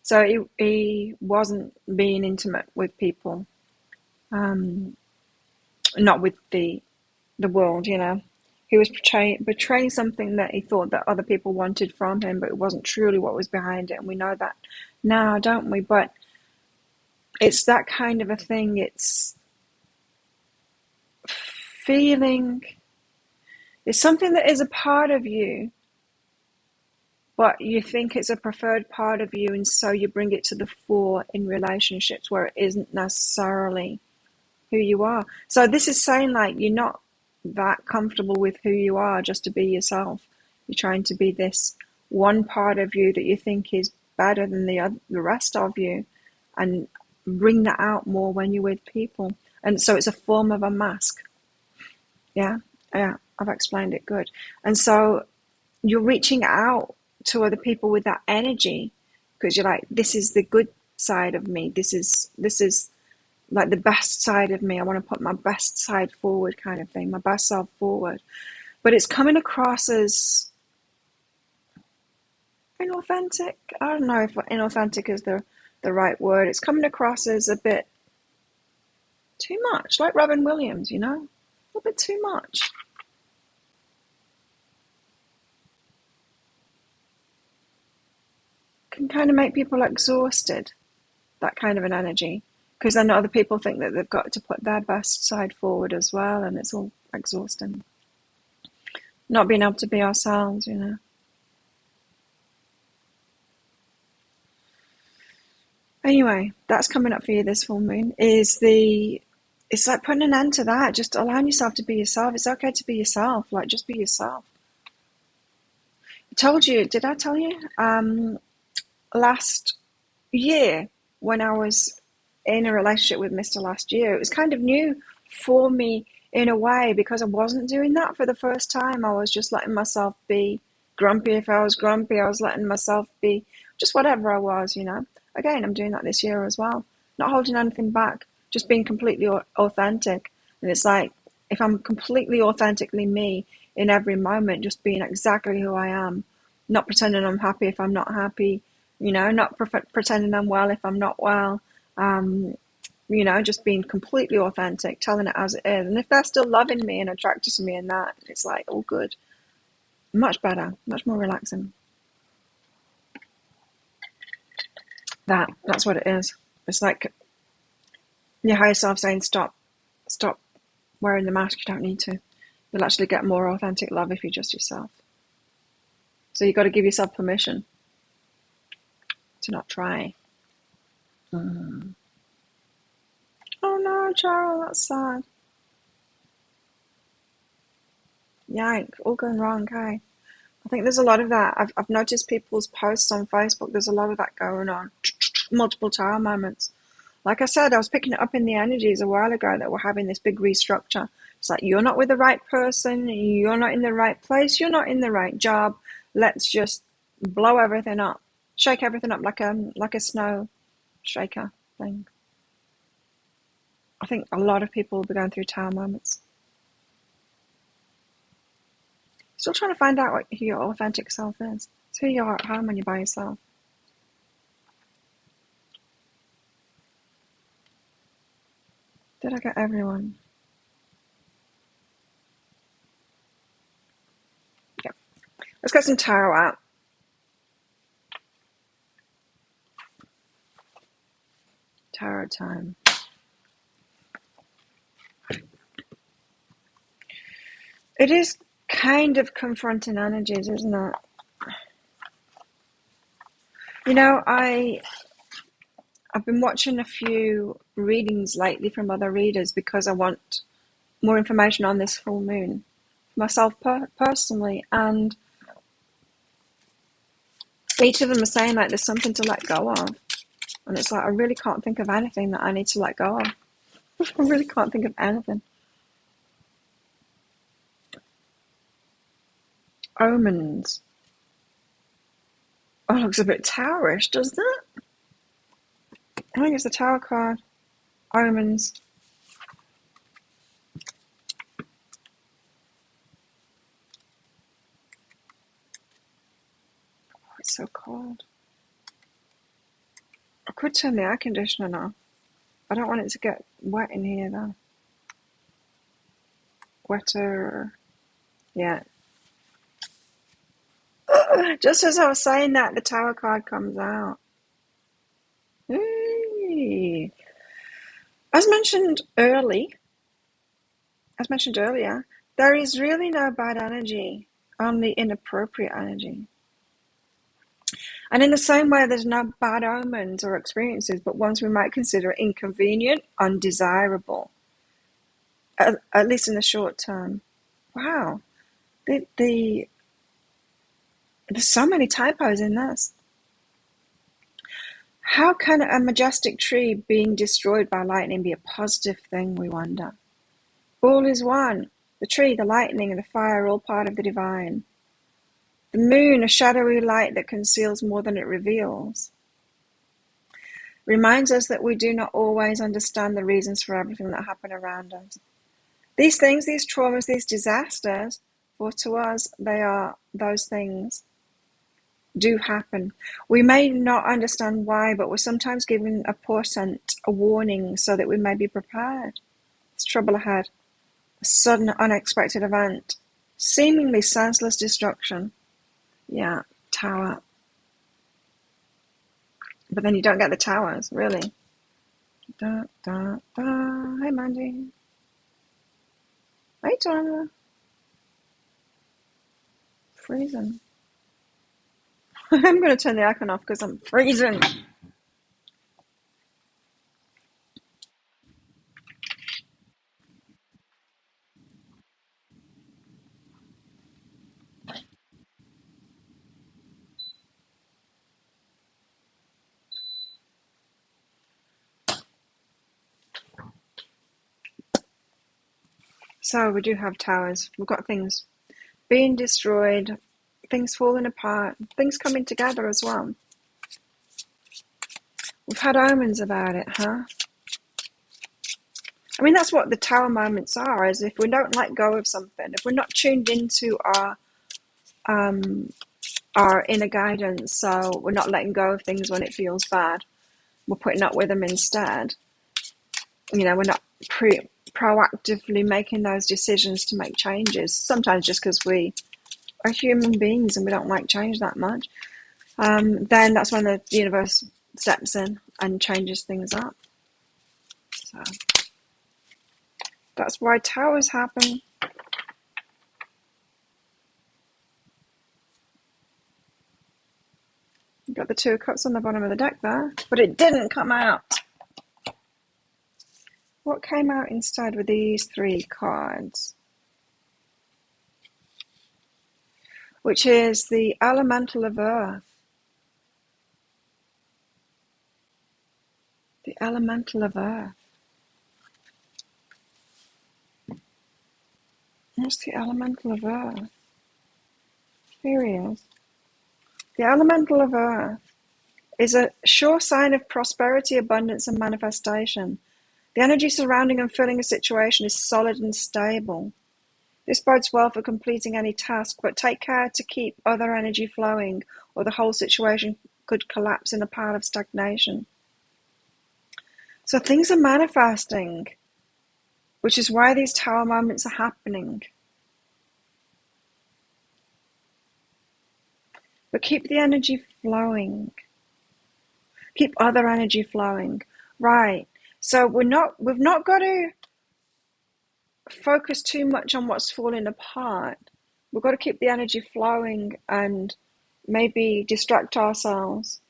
So he wasn't being intimate with people, um, not with the world, you know. He was betraying something that he thought that other people wanted from him, but it wasn't truly what was behind it, and we know that now, don't we? But it's that kind of a thing. It's feeling, it's something that is a part of you, but you think it's a preferred part of you, and so you bring it to the fore in relationships where it isn't necessarily who you are. So this is saying like you're not that comfortable with who you are just to be yourself. You're trying to be this one part of you that you think is better than the rest of you, and bring that out more when you're with people. And so it's a form of a mask. Yeah, yeah, I've explained it good. And so you're reaching out to other people with that energy because you're like, this is the good side of me. This is like the best side of me. I want to put my best side forward, kind of thing, my best self forward. But it's coming across as inauthentic. I don't know if inauthentic is the right word. It's coming across as a bit too much, like Robin Williams, you know, a little bit too much. Can kind of make people exhausted, that kind of an energy, because then other people think that they've got to put their best side forward as well, and it's all exhausting. Not being able to be ourselves, you know. Anyway, that's coming up for you this full moon. It's like putting an end to that, just allowing yourself to be yourself. It's okay to be yourself, like just be yourself. I told you, did I tell you? Last year, when I was in a relationship with Mr. Last Year, it was kind of new for me in a way because I wasn't doing that for the first time. I was just letting myself be grumpy. If I was grumpy, I was letting myself be just whatever I was, you know. Again, I'm doing that this year as well. Not holding anything back, just being completely authentic. And it's like, if I'm completely authentically me in every moment, just being exactly who I am, not pretending I'm happy if I'm not happy, you know, not pretending I'm well if I'm not well, um, you know, just being completely authentic, telling it as it is. And if they're still loving me and attracted to me and that, it's like, all good. Much better, much more relaxing. That's what it is. It's like your higher self saying, stop wearing the mask, you don't need to. You'll actually get more authentic love if you're just yourself. So you've got to give yourself permission to not try. Mm. Oh no, Cheryl, that's sad. Yikes, all going wrong, okay. I think there's a lot of that. I've noticed people's posts on Facebook, there's a lot of that going on. Multiple tower moments. Like I said, I was picking it up in the energies a while ago that we're having this big restructure. It's like, you're not with the right person, you're not in the right place, you're not in the right job. Let's just blow everything up, shake everything up like a snow shaker thing. I think a lot of people will be going through tower moments. Still trying to find out who your authentic self is. It's who you are at home when you're by yourself. Did I get everyone? Yeah. Let's get some tarot out. Tarot time. It is kind of confronting energies, isn't it? You know, I've been watching a few readings lately from other readers because I want more information on this full moon myself personally, and each of them are saying like there's something to let go of, and it's like I really can't think of anything that I need to let go of. I really can't think of anything. Omens. Oh, it looks a bit towerish, doesn't it? I think it's the Tower card. Omens. Oh, it's so cold. I could turn the air conditioner off. I don't want it to get wet in here though. Wetter. Yeah. Just as I was saying that, the Tower card comes out. Hey. As mentioned earlier, there is really no bad energy, only inappropriate energy. And in the same way, there's no bad omens or experiences, but ones we might consider inconvenient, undesirable, at least in the short term. Wow. There's so many typos in this. How can a majestic tree being destroyed by lightning be a positive thing, we wonder? All is one. The tree, the lightning, and the fire are all part of the divine. The moon, a shadowy light that conceals more than it reveals, reminds us that we do not always understand the reasons for everything that happens around us. These things, these traumas, these disasters, for to us, they are those things, do happen. We may not understand why, but we're sometimes given a portent, a warning, so that we may be prepared. There's trouble ahead. A sudden, unexpected event. Seemingly senseless destruction. Yeah, tower. But then you don't get the towers, really. Da, da, da. Hey, Mandy. Hey, Donna. Freezing. I'm going to turn the aircon off because I'm freezing. So we do have towers. We've got things being destroyed, things falling apart, things coming together as well. We've had omens about it, huh? I mean, that's what the tower moments are, is if we don't let go of something, if we're not tuned into our inner guidance, so we're not letting go of things when it feels bad, we're putting up with them instead. You know, we're not proactively making those decisions to make changes, sometimes just because we are human beings and we don't like change that much, then that's when the universe steps in and changes things up. So that's why towers happen. You've got the Two of Cups on the bottom of the deck there, but it didn't come out. What came out instead with these three cards? Which is the Elemental of Earth. The Elemental of Earth. What's the Elemental of Earth? Here he is. The Elemental of Earth is a sure sign of prosperity, abundance, and manifestation. The energy surrounding and filling a situation is solid and stable. This bodes well for completing any task, but take care to keep other energy flowing, or the whole situation could collapse in a pile of stagnation. So things are manifesting, which is why these tower moments are happening. But keep the energy flowing. Keep other energy flowing. Right. So we've not got to focus too much on what's falling apart. We've got to keep the energy flowing and maybe distract ourselves.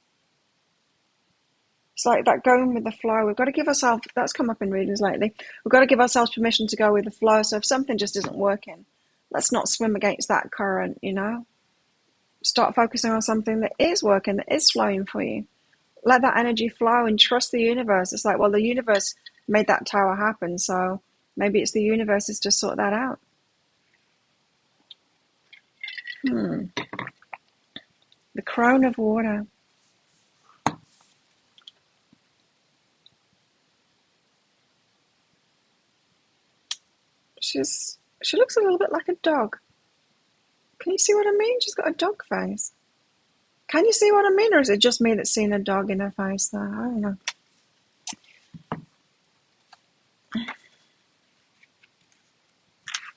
It's like that going with the flow. We've got to give ourselves, that's come up in readings lately, we've got to give ourselves permission to go with the flow. So if something just isn't working, let's not swim against that current, Start focusing on something that is working, that is flowing for you. Let that energy flow and trust the universe. It's like, well, the universe made that tower happen, so maybe it's the universe's to sort that out. The Crown of Water. She looks a little bit like a dog. Can you see what I mean? She's got a dog face. Can you see what I mean? Or is it just me that's seen a dog in her face there? I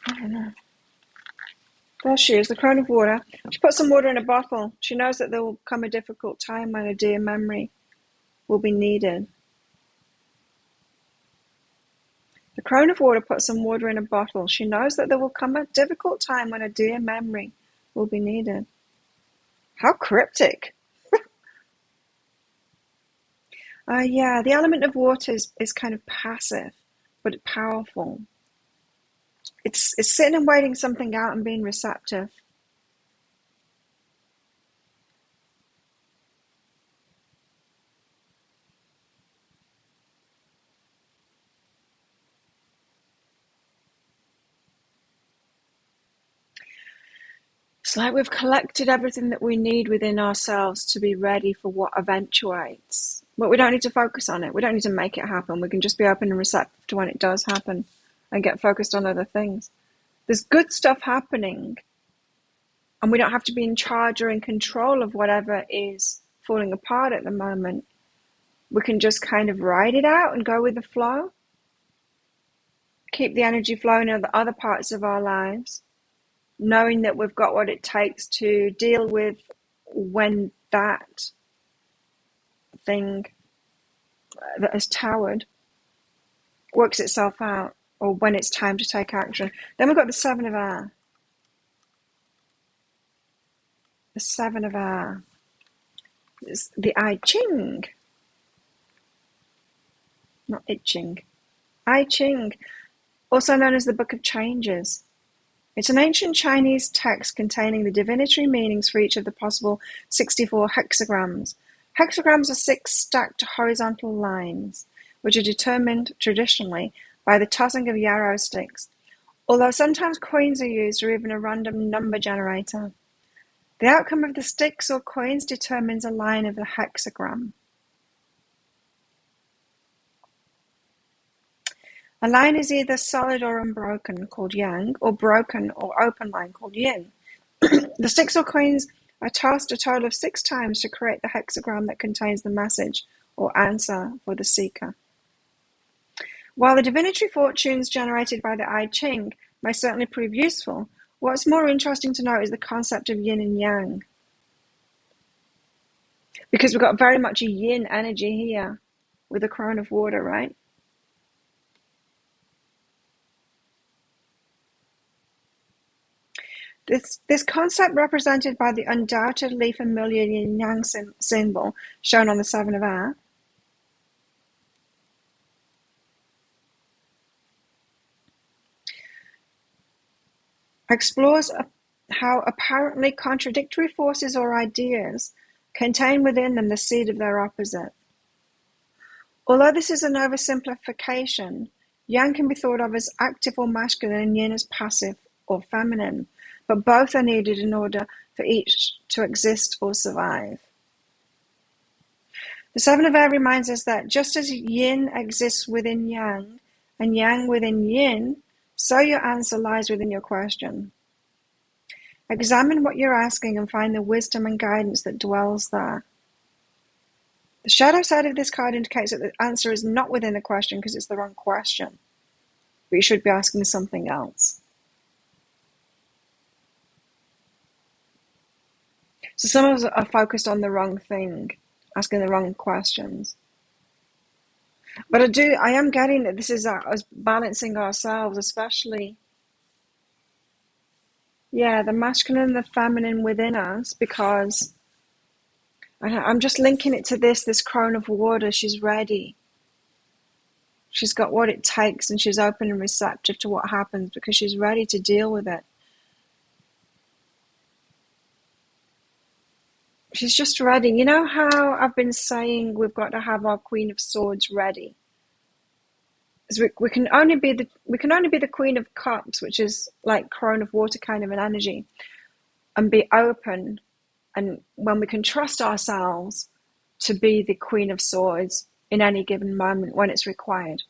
don't know. There she is, the Crown of Water. She put some water in a bottle. She knows that there will come a difficult time when a dear memory will be needed. The Crown of Water put some water in a bottle. She knows that there will come a difficult time when a dear memory will be needed. How cryptic. Yeah, the element of water is kind of passive, but powerful. It's sitting and waiting something out and being receptive. It's like we've collected everything that we need within ourselves to be ready for what eventuates. But we don't need to focus on it. We don't need to make it happen. We can just be open and receptive to when it does happen and get focused on other things. There's good stuff happening, and we don't have to be in charge or in control of whatever is falling apart at the moment. We can just kind of ride it out and go with the flow. Keep the energy flowing in the other parts of our lives, knowing that we've got what it takes to deal with when that thing that has towered works itself out, or when it's time to take action. Then we've got the Seven of Air. The Seven of Air. It's the I Ching. Not I Ching. I Ching, also known as the Book of Changes. It's an ancient Chinese text containing the divinatory meanings for each of the possible 64 hexagrams. Hexagrams are 6 stacked horizontal lines, which are determined traditionally by the tossing of yarrow sticks, although sometimes coins are used or even a random number generator. The outcome of the sticks or coins determines a line of the hexagram. A line is either solid or unbroken, called yang, or broken or open line, called yin. The sticks or coins are tossed a total of 6 times to create the hexagram that contains the message or answer for the seeker. While the divinatory fortunes generated by the I Ching may certainly prove useful, What's more interesting to note is the concept of yin and yang, because we've got very much a yin energy here with the crown of water, right? This concept, represented by the undoubtedly familiar yin yang symbol shown on the Seven of Air, explores how apparently contradictory forces or ideas contain within them the seed of their opposite. Although this is an oversimplification, yang can be thought of as active or masculine and yin as passive or feminine, but both are needed in order for each to exist or survive. The Seven of Air reminds us that just as yin exists within yang and yang within yin, so your answer lies within your question. Examine what you're asking and find the wisdom and guidance that dwells there. The shadow side of this card indicates that the answer is not within the question because it's the wrong question, but you should be asking something else. So some of us are focused on the wrong thing, asking the wrong questions. But I am getting that this is us balancing ourselves, especially, the masculine and the feminine within us, because I'm just linking it to this crown of water. She's ready. She's got what it takes, and she's open and receptive to what happens because she's ready to deal with it. She's just ready. You know how I've been saying we've got to have our Queen of Swords ready? We can only be the Queen of Cups, which is like crown of water kind of an energy, and be open, and when we can trust ourselves to be the Queen of Swords in any given moment when it's required.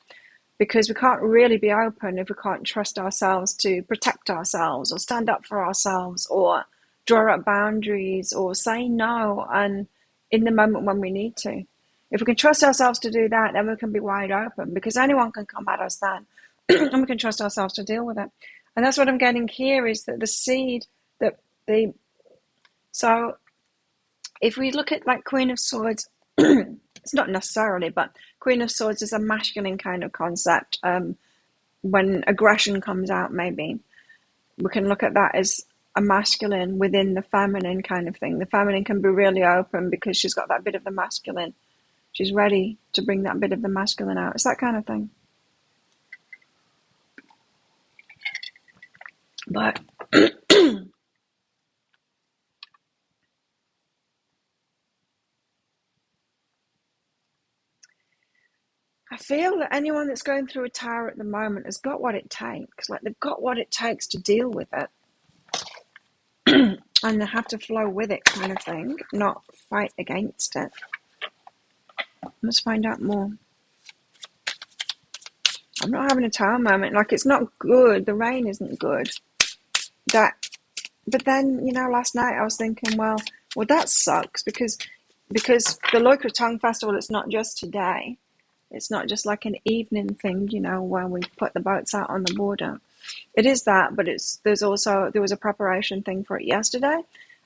Because we can't really be open if we can't trust ourselves to protect ourselves or stand up for ourselves or draw up boundaries or say no and in the moment when we need to. If we can trust ourselves to do that, then we can be wide open because anyone can come at us then and we can trust ourselves to deal with it. And that's what I'm getting here is that the seed that so if we look at like Queen of Swords, it's not necessarily, but Queen of Swords is a masculine kind of concept. When aggression comes out, maybe we can look at that as a masculine within the feminine kind of thing. The feminine can be really open because she's got that bit of the masculine. She's ready to bring that bit of the masculine out. It's that kind of thing. But I feel that anyone that's going through a tower at the moment has got what it takes. Like they've got what it takes to deal with it. And they have to flow with it kind of thing, not fight against it. Let's find out more. I'm not having a tower moment. Like it's not good. The rain isn't good. But then, last night I was thinking, well, that sucks because the Local Tongue Festival, it's not just today. It's not just like an evening thing, where we put the boats out on the border. It is that, but there was a preparation thing for it yesterday.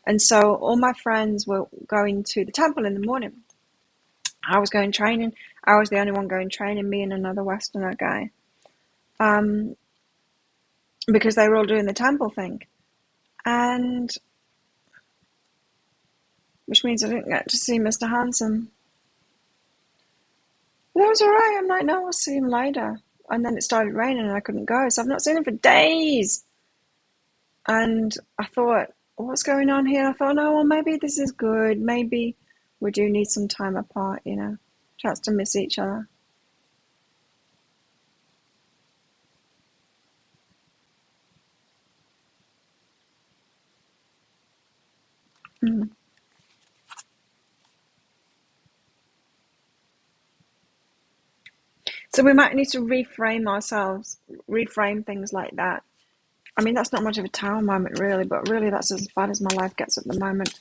And so all my friends were going to the temple in the morning. I was going training. I was the only one going training, me and another Westerner guy. Because they were all doing the temple thing. And which means I didn't get to see Mr. Handsome. But that was alright. I'm like, no, I'll see him later. And then it started raining and I couldn't go. So I've not seen him for days. And I thought, what's going on here? I thought, no, well, maybe this is good. Maybe we do need some time apart, chance to miss each other. So we might need to reframe things like that. I mean, that's not much of a tower moment, really, but really that's as bad as my life gets at the moment.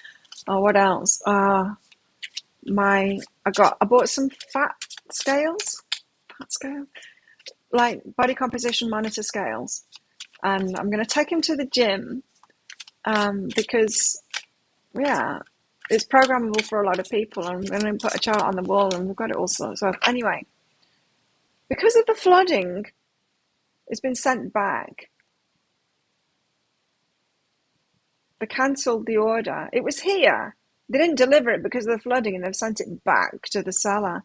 Oh, what else? I bought some fat scale, like body composition monitor scales, and I'm going to take him to the gym because, yeah, it's programmable for a lot of people. I'm going to put a chart on the wall, and we've got it all sorted. So anyway, because of the flooding, it's been sent back. They cancelled the order. It was here. They didn't deliver it because of the flooding, and they've sent it back to the seller.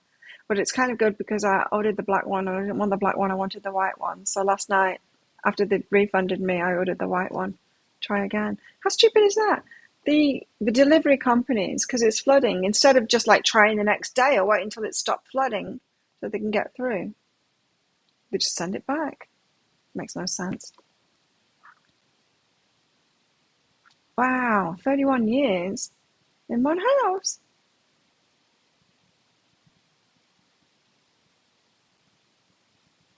But it's kind of good because I ordered the black one, and I didn't want the black one. I wanted the white one. So last night, after they refunded me, I ordered the white one. Try again. How stupid is that? The delivery companies, because it's flooding, instead of just like trying the next day or wait until it stopped flooding so they can get through, they just send it back. Makes no sense. Wow, 31 years in one house.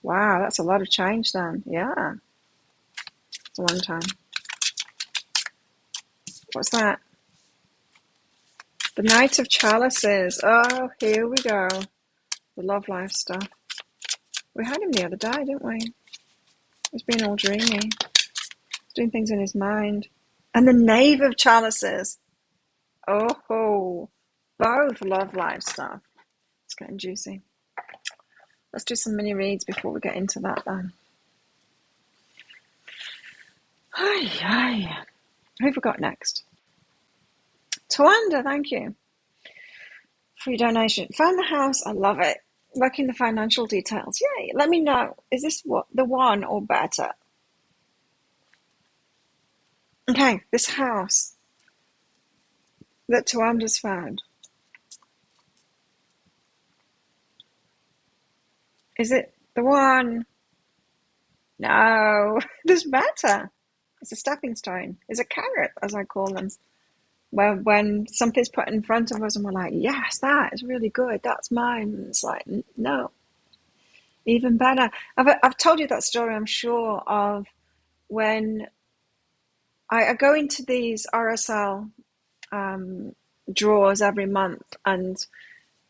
Wow, that's a lot of change then. Yeah, it's a long time. What's that? The Knight of Chalices. Oh, here we go. The love life stuff. We had him the other day, didn't we? He's being all dreamy. He's doing things in his mind. And the Knave of Chalices. Oh, both love life stuff. It's getting juicy. Let's do some mini reads before we get into that then. Hi. Who have we got next? Tawanda, thank you for your donation. Found the house, I love it. Working the financial details. Yay. Let me know. Is this what the one or better? Okay, this house that Tawanda's found. Is it the one? No, there's better. It's a stepping stone. It's a carrot, as I call them. When something's put in front of us and we're like, yes, that is really good. That's mine. And it's like, no, even better. I've told you that story, I'm sure, of when I go into these RSL draws every month, and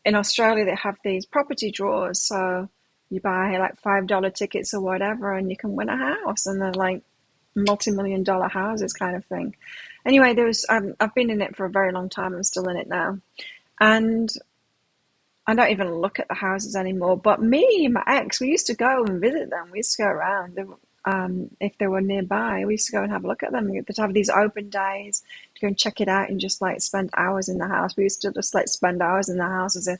in Australia they have these property draws. So you buy like $5 tickets or whatever, and you can win a house, and they're like multi-million-dollar houses kind of thing. Anyway, I've been in it for a very long time. I'm still in it now, and I don't even look at the houses anymore. But me and my ex, we used to go and visit them. We used to go around. If they were nearby, we used to go and have a look at them. They'd have these open days to go and check it out and just like spend hours in the house. We used to just like spend hours in the house as if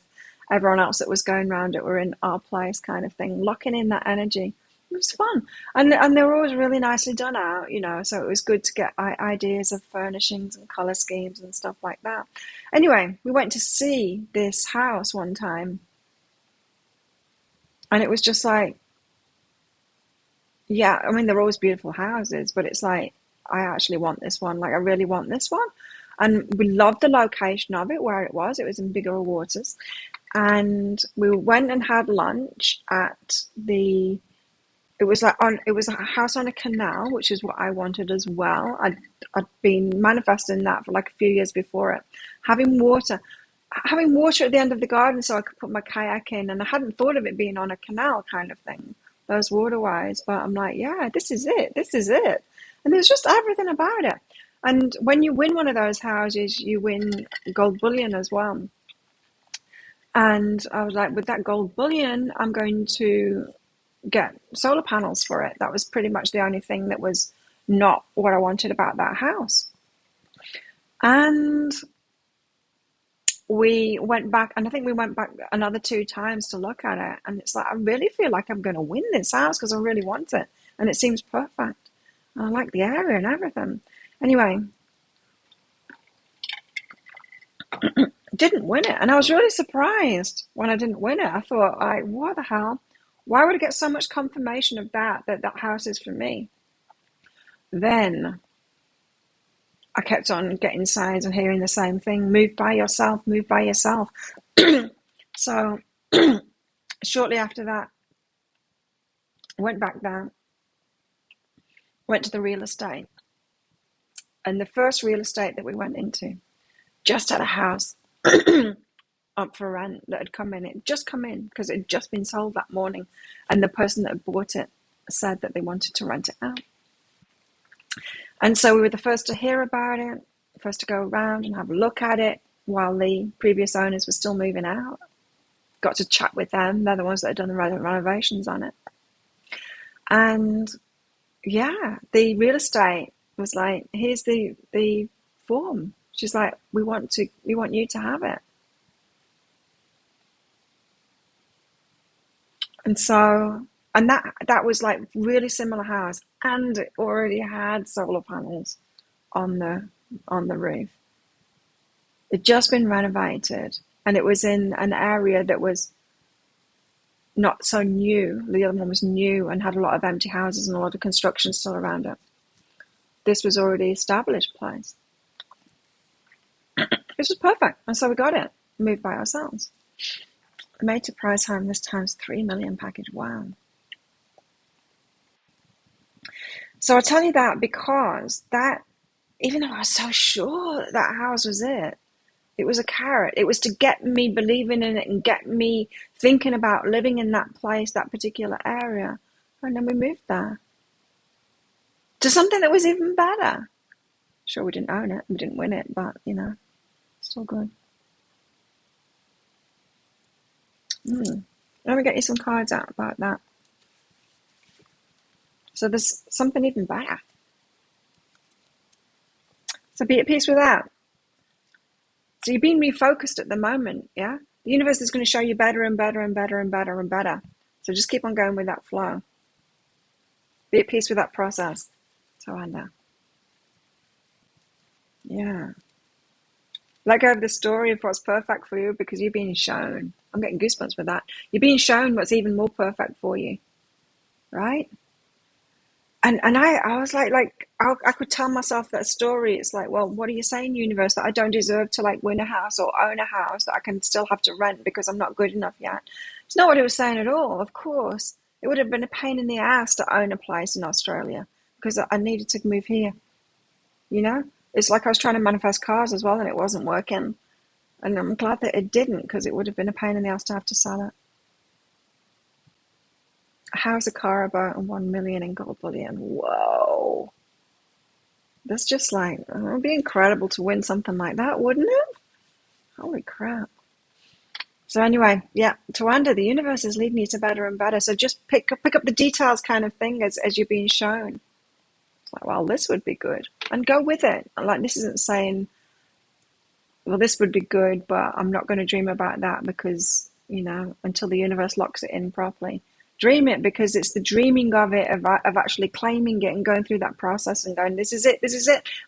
everyone else that was going around it were in our place kind of thing, locking in that energy. It was fun. And they were always really nicely done out, so it was good to get ideas of furnishings and color schemes and stuff like that. Anyway, we went to see this house one time, and it was just like, yeah, I mean, they're always beautiful houses, but it's like, I actually want this one. Like, I really want this one. And we loved the location of it, where it was. It was in bigger waters. And we went and had lunch at it was a house on a canal, which is what I wanted as well. I'd been manifesting that for like a few years before it. Having water at the end of the garden so I could put my kayak in, and I hadn't thought of it being on a canal kind of thing, those waterways. But I'm like, yeah, this is it. And there's just everything about it. And when you win one of those houses, you win gold bullion as well. And I was like, with that gold bullion, I'm going to get solar panels for it. That was pretty much the only thing that was not what I wanted about that house. And we went back, and I think we went back another 2 times to look at it. And it's like, I really feel like I'm going to win this house because I really want it. And it seems perfect. And I like the area and everything. Anyway, didn't win it. And I was really surprised when I didn't win it. I thought, like, what the hell? Why would I get so much confirmation of that house is for me? Then I kept on getting signs and hearing the same thing. Move by yourself, move by yourself. So shortly after that, I went back down, went to the real estate. And the first real estate that we went into just had a house up for rent that had come in. It had just come in because it had just been sold that morning. And the person that had bought it said that they wanted to rent it out. And so we were the first to hear about it, first to go around and have a look at it while the previous owners were still moving out. Got to chat with them. They're the ones that had done the renovations on it. And yeah, the real estate was like, here's the form. She's like, we want you to have it. And so, and that was like really similar house, and it already had solar panels on the roof. It'd just been renovated, and it was in an area that was not so new. The other one was new and had a lot of empty houses and a lot of construction still around it. This was already established place. This was perfect, and so we got it, moved by ourselves. Made to price home this time's 3 million package. Wow. So I tell you that because that, even though I was so sure that house was it was a carrot. It was to get me believing in it and get me thinking about living in that place, that particular area. And then we moved there to something that was even better. Sure, we didn't own it, we didn't win it, but still good. Let me get you some cards out about that. So there's something even better. So be at peace with that. So you're being refocused at the moment, yeah? The universe is going to show you better and better and better and better and better. So just keep on going with that flow. Be at peace with that process. Surrender. Yeah. Let go of the story of what's perfect for you because you're being shown. I'm getting goosebumps with that. You're being shown what's even more perfect for you, right? And I was like I could tell myself that story. It's like, well, what are you saying, universe? That I don't deserve to like win a house or own a house, that I can still have to rent because I'm not good enough yet. It's not what it was saying at all. Of course, it would have been a pain in the ass to own a place in Australia because I needed to move here. It's like I was trying to manifest cars as well, and it wasn't working. And I'm glad that it didn't because it would have been a pain in the ass to have to sell it. A house, a car, a boat, and 1 million in gold bullion. Whoa. That's just like, it would be incredible to win something like that, wouldn't it? Holy crap. So anyway, yeah, Tawanda, the universe is leading you to better and better. So just pick up the details kind of thing as you're being shown. It's like, well, this would be good. And go with it. Like, this isn't saying, well, this would be good, but I'm not going to dream about that because, until the universe locks it in properly. Dream it because it's the dreaming of it, of actually claiming it and going through that process and going, this is it,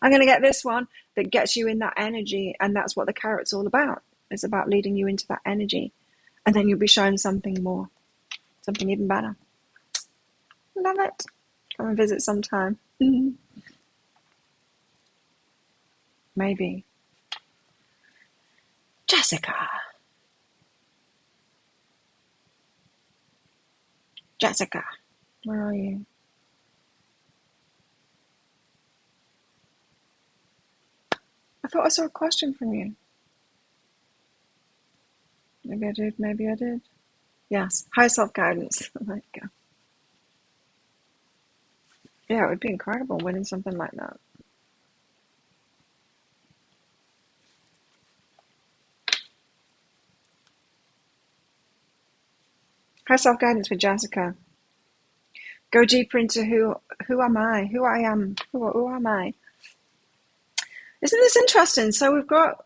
I'm going to get this one, that gets you in that energy. And that's what the carrot's all about. It's about leading you into that energy. And then you'll be shown something more, something even better. Love it. Come and visit sometime. Maybe. Jessica, where are you? I thought I saw a question from you. Maybe I did. Yes, high self-guidance. There you go. Yeah, it would be incredible winning something like that. High self-guidance for Jessica. Go deeper into who am I? Who I am? Who am I? Isn't this interesting? So we've got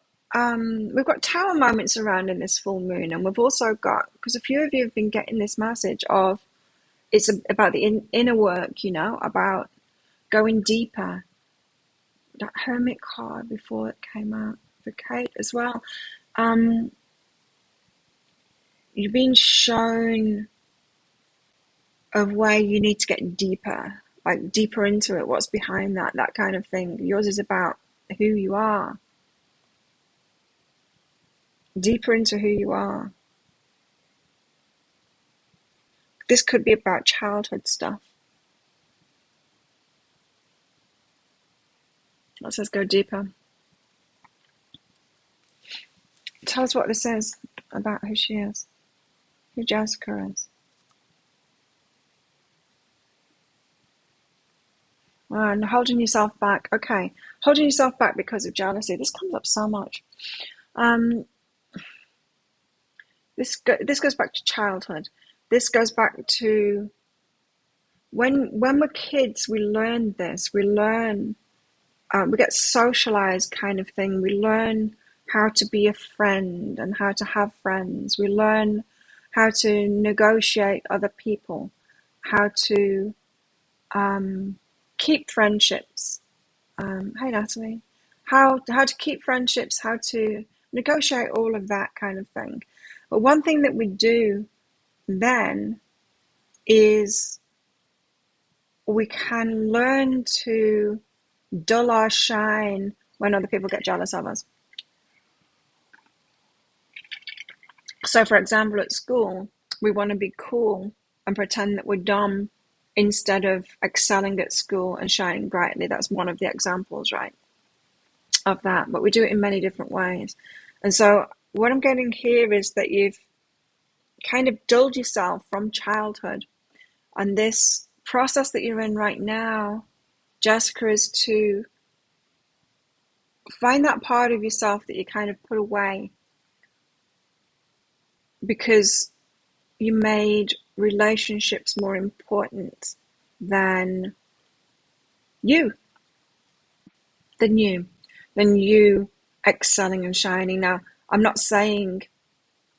tower moments around in this full moon, and we've also got, because a few of you have been getting this message of it's about the inner work, about going deeper. That Hermit card before it came out for Kate as well. You've been shown of where you need to get deeper, like deeper into it, what's behind that kind of thing. Yours is about who you are. Deeper into who you are. This could be about childhood stuff. It says go deeper. Tell us what this is about who she is, who Jessica is. And holding yourself back. Okay, holding yourself back because of jealousy. This comes up so much. Um, this goes back to childhood. This goes back to when we're kids. We learn this. We learn. We get socialized, kind of thing. We learn how to be a friend and how to have friends. We learn how to negotiate other people, how to keep friendships. Hey Natalie, how to keep friendships, how to negotiate all of that kind of thing. But one thing that we do then is we can learn to dull our shine when other people get jealous of us. So, for example, at school, we want to be cool and pretend that we're dumb instead of excelling at school and shining brightly. That's one of the examples, right, of that. But we do it in many different ways. And so, what I'm getting here is that you've kind of dulled yourself from childhood. And this process that you're in right now, Jessica, is to find that part of yourself that you kind of put away because you made relationships more important than you, than you, than you excelling and shining. Now, I'm not saying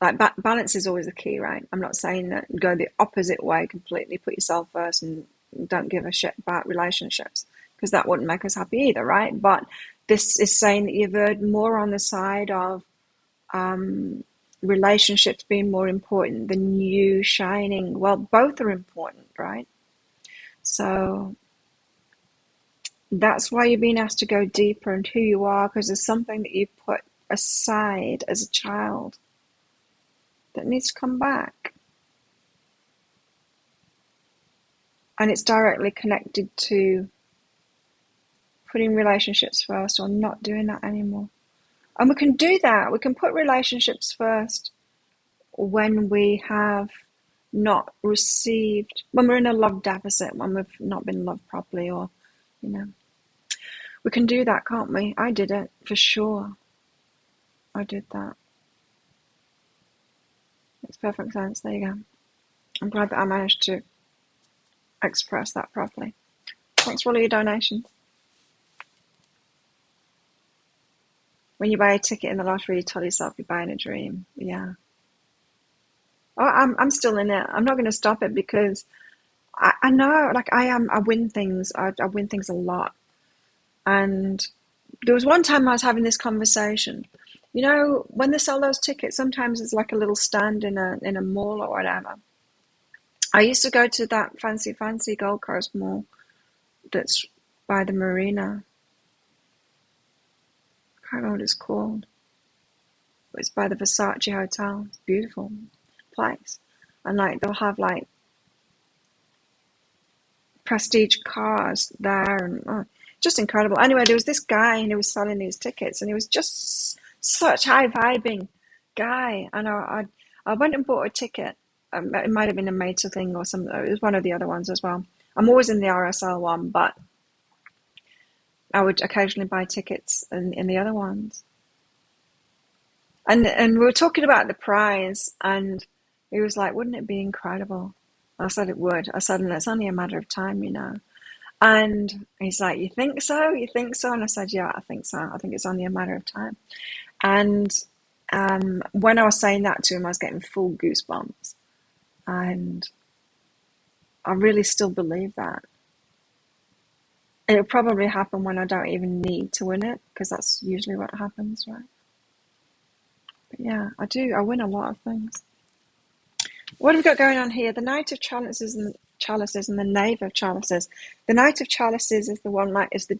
like balance is always the key, right? I'm not saying that go the opposite way completely, put yourself first and don't give a shit about relationships because that wouldn't make us happy either, right? But this is saying that you've erred more on the side of relationships being more important than you shining. Well, both are important, right? So that's why you're being asked to go deeper into who you are, because there's something that you put aside as a child that needs to come back. And it's directly connected to putting relationships first or not doing that anymore. And we can do that. We can put relationships first when we have not received, when we're in a love deficit, when we've not been loved properly, or, you know, we can do that, can't we? I did it for sure. I did that. Makes perfect sense. There you go. I'm glad that I managed to express that properly. Thanks for all your donations. When you buy a ticket in the lottery, you tell yourself you're buying a dream. Yeah. Oh, I'm still in it. I'm not going to stop it because I know, like I win things. I win things a lot. And there was one time I was having this conversation. You know, when they sell those tickets, sometimes it's like a little stand in a mall or whatever. I used to go to that fancy Gold Coast mall that's by the marina. I can't remember what it's called. But it's by the Versace Hotel. It's a beautiful place. And like they'll have like prestige cars there and just incredible. Anyway, there was this guy and he was selling these tickets and he was just such high vibing guy. And I went and bought a ticket. It might have been a Meta thing or something. It was one of the other ones as well. I'm always in the RSL one, but I would occasionally buy tickets in the other ones. And we were talking about the prize, and he was like, "Wouldn't it be incredible?" I said it would. I said, "And it's only a matter of time, you know." And he's like, "You think so? You think so?" And I said, "Yeah, I think so. I think it's only a matter of time." And when I was saying that to him, I was getting full goosebumps, and I really still believe that. It'll probably happen when I don't even need to win it, because that's usually what happens, right? But yeah, I do. I win a lot of things. What have we got going on here? The Knight of Chalices and the Knave of Chalices. The Knight of Chalices is the one like is the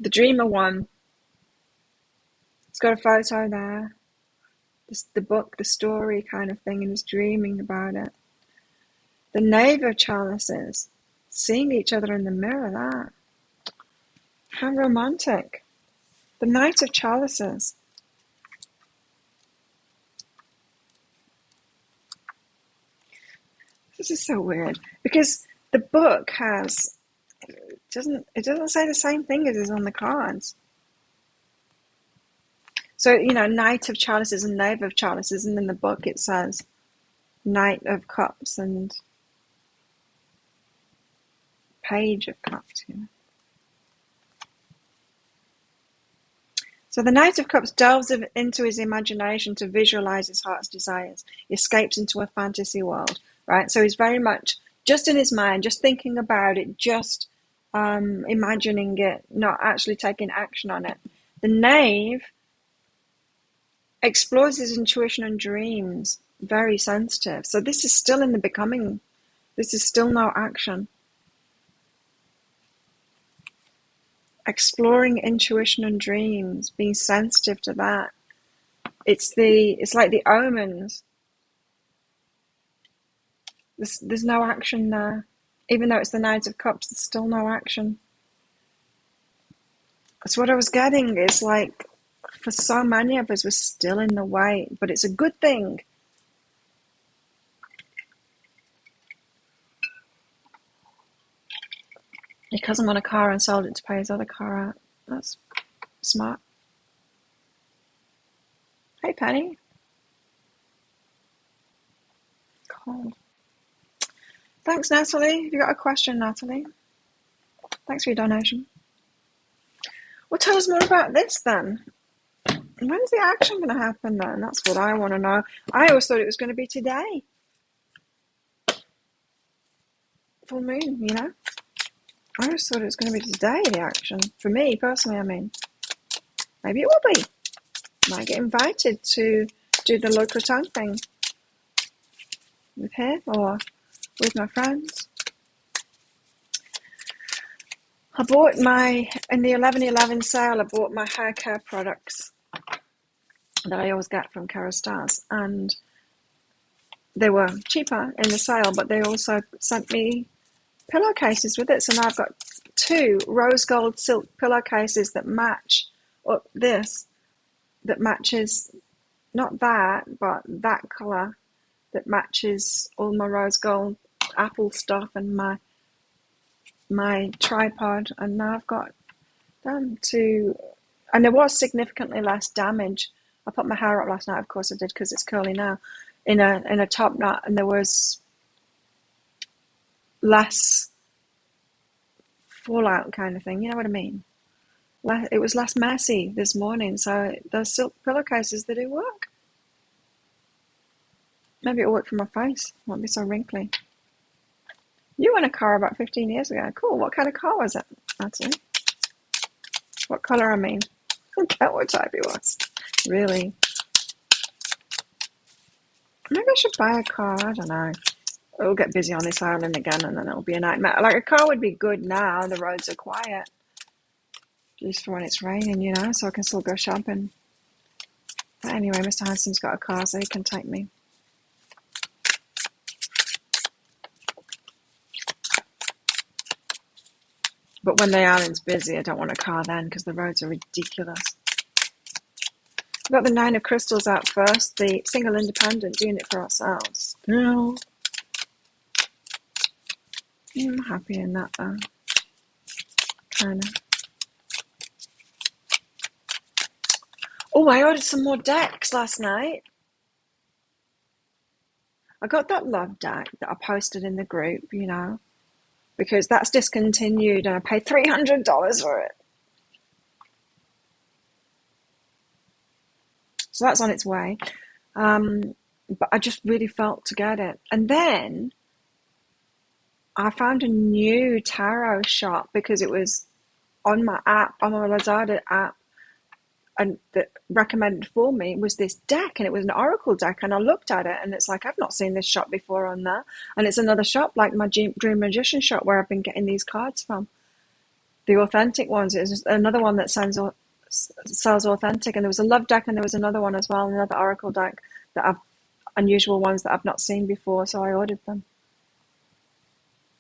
dreamer one. It's got a photo there. The book, the story kind of thing, and he's dreaming about it. The Knave of Chalices, seeing each other in the mirror. That how romantic. The Knight of Chalices. This is so weird because The book has doesn't say the same thing as is on the cards. So, Knight of Chalices and Knave of Chalices, and in the book it says Knight of Cups and Page of Cups. So the Knight of Cups delves into his imagination to visualize his heart's desires. He escapes into a fantasy world, right? So he's very much just in his mind, just thinking about it, just imagining it, not actually taking action on it. The Knave explores his intuition and dreams, very sensitive. So this is still in the becoming. This is still no action. Exploring intuition and dreams, being sensitive to that. It's like the omens. There's no action there. Even though it's the Knight of Cups, there's still no action. That's what I was getting. It's like, for so many of us, we're still in the way, but it's a good thing. Your cousin won a car and sold it to pay his other car out. That's smart. Hey, Penny. Cold. Thanks, Natalie. Have you got a question, Natalie? Thanks for your donation. Well, tell us more about this then. When's the action going to happen then? That's what I want to know. I always thought it was going to be today. Full moon, I always thought it was going to be today, the action. For me, personally, I mean. Maybe it will be. Might get invited to do the Local Tongue thing with him or with my friends. I bought in the 11/11 sale, I bought my hair care products that I always get from Kerastase, and they were cheaper in the sale, but they also sent me pillowcases with it. So now I've got 2 rose gold silk pillowcases that match this, that matches not that, but that colour, that matches all my rose gold apple stuff and my tripod. And now I've got them and there was significantly less damage. I put my hair up last night, of course I did, because it's curly now, in a top knot, and there was less fallout kind of thing, you know what I mean? It was less messy this morning, so those silk pillowcases, they do work. Maybe it'll work for my face, it won't be so wrinkly. You won a car about 15 years ago. Cool. What kind of car was it? That's it. What colour, I mean? I forget what type it was. Really. Maybe I should buy a car, I don't know. It'll get busy on this island again and then it'll be a nightmare. Like, a car would be good now, the roads are quiet. Just for when it's raining, so I can still go shopping. But anyway, Mr. Hanson's got a car, so he can take me. But when the island's busy, I don't want a car then, because the roads are ridiculous. We've got the 9 of Crystals out first, the single independent, doing it for ourselves. No. I'm happy in that, though. Kind of. Oh, I ordered some more decks last night. I got that love deck that I posted in the group, because that's discontinued and I paid $300 for it. So that's on its way. But I just really felt to get it. And then I found a new tarot shop because it was on my app, on my Lazada app, and that recommended for me was this deck, and it was an oracle deck, and I looked at it and it's like, I've not seen this shop before on there. And it's another shop like my Dream Magician shop where I've been getting these cards from, the authentic ones. It's just another one that sells authentic, and there was a love deck and there was another one as well, another oracle deck that I've unusual ones that I've not seen before, so I ordered them.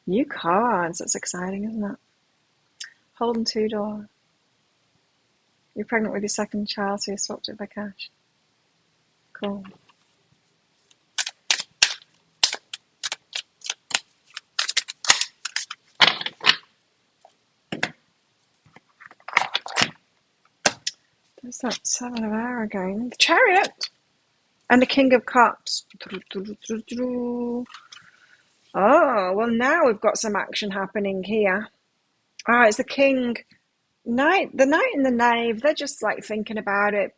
New cards, that's exciting, isn't it? Holden Tudor. You're pregnant with your second child, so you swapped it for cash. Cool. There's that Seven of Air again. The Chariot and the King of Cups. Oh, well, now we've got some action happening here. Ah, it's the King. The Knight and the Knave, they're just like thinking about it,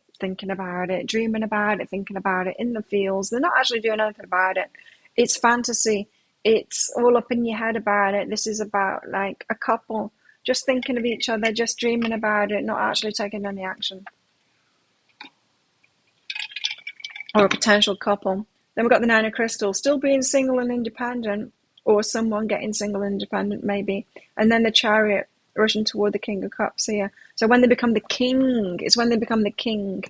dreaming about it, thinking about it in the fields. They're not actually doing anything about it. It's fantasy. It's all up in your head about it. This is about like a couple just thinking of each other, just dreaming about it, not actually taking any action. Or a potential couple. Then we've got the Nine of Crystals, still being single and independent, or someone getting single and independent maybe. And then the Chariot rushing toward the King of Cups here. So when they become the king, it's when they become the king.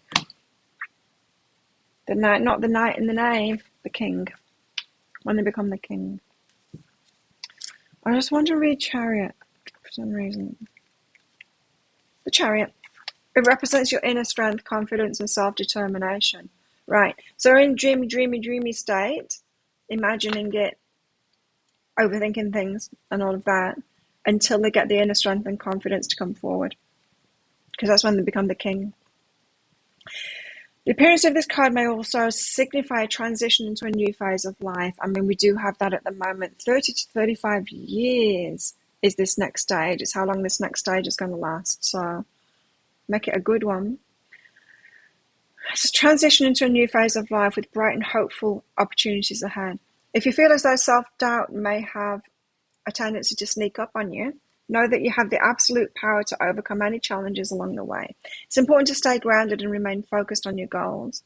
The knight, not the Knight and the Knave, the king. When they become the king. I just want to read Chariot for some reason. The Chariot. It represents your inner strength, confidence, and self-determination. Right. So we're in dreamy state, imagining it, overthinking things, and all of that, until they get the inner strength and confidence to come forward. Because that's when they become the king. The appearance of this card may also signify a transition into a new phase of life. I mean, we do have that at the moment. 30 to 35 years is this next stage. It's how long this next stage is going to last. So make it a good one. It's a transition into a new phase of life with bright and hopeful opportunities ahead. If you feel as though self-doubt may have a tendency to sneak up on you, know that you have the absolute power to overcome any challenges along the way. It's important to stay grounded and remain focused on your goals,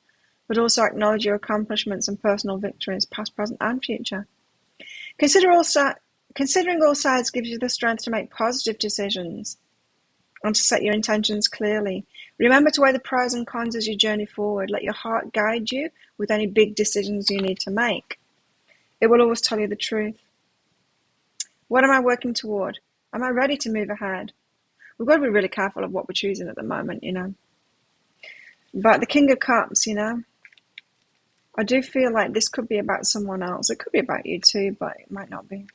but also acknowledge your accomplishments and personal victories, past, present, and future. Considering all sides gives you the strength to make positive decisions and to set your intentions clearly. Remember to weigh the pros and cons as you journey forward. Let your heart guide you with any big decisions you need to make. It will always tell you the truth. What am I working toward? Am I ready to move ahead? We've got to be really careful of what we're choosing at the moment, But the King of Cups, I do feel like this could be about someone else. It could be about you too, but it might not be.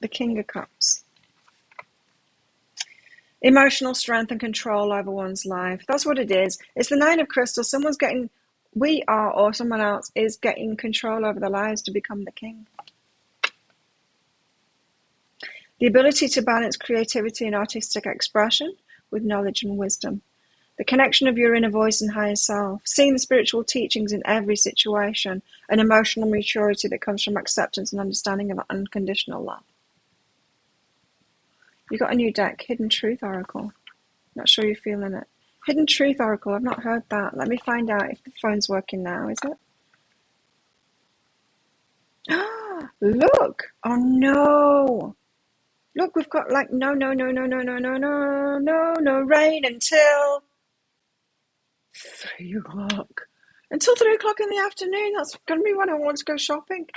The King of Cups. Emotional strength and control over one's life. That's what it is. It's the Nine of Crystals. We are, or someone else is getting control over their lives to become the king. The ability to balance creativity and artistic expression with knowledge and wisdom. The connection of your inner voice and higher self. Seeing the spiritual teachings in every situation. An emotional maturity that comes from acceptance and understanding of unconditional love. You got a new deck, Hidden Truth Oracle. Not sure you're feeling it. Hidden Truth Oracle, I've not heard that. Let me find out if the phone's working now, is it? Ah, look! Oh no! Look, we've got like no rain until 3 o'clock. Until 3 o'clock in the afternoon. That's going to be when I want to go shopping.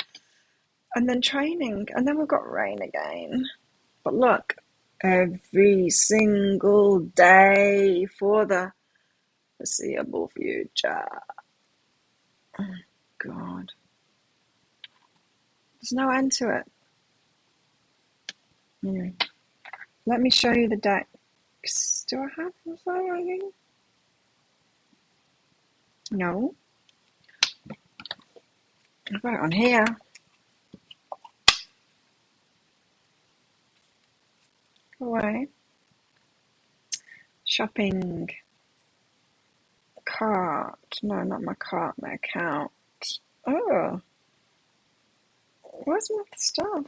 And then training. And then we've got rain again. But look, every single day for the foreseeable future. Oh, God. There's no end to it. Anyway, let me show you the decks. Do I have them already? No. I've got it on here. Go away. Shopping. Cart. No, not my cart, my account. Oh. Where's my stuff?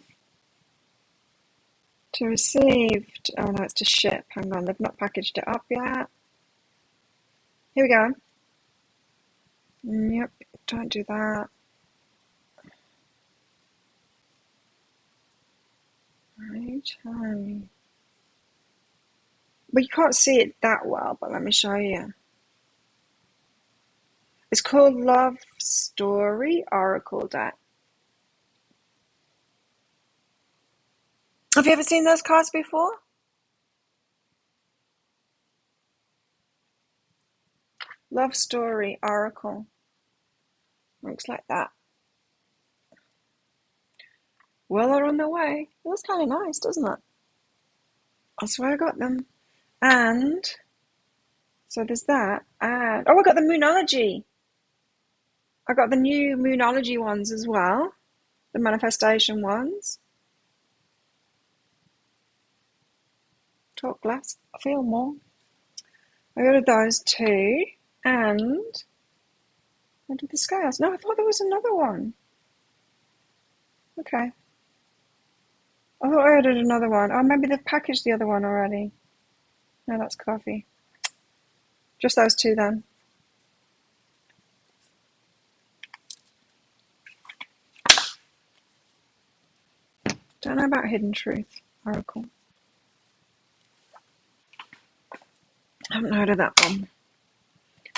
To received. Oh no, it's to ship. Hang on, they've not packaged it up yet. Here we go. Yep, don't do that. Right. Well, you can't see it that well, but let me show you. It's called Love Story Oracle Deck. Have you ever seen those cards before? Love Story Oracle. Looks like that. Well, they're on their way. It looks kind of nice, doesn't it? That's where I got them. And So there's that. And oh, I got the Moonology. I got the new Moonology ones as well. The manifestation ones. Talk less, feel more. I ordered those two. And I did the scales. No, I thought there was another one. Okay. I thought I ordered another one. Oh, maybe they've packaged the other one already. No, that's coffee. Just those two then. Don't know about Hidden Truth Oracle. I haven't heard of that one.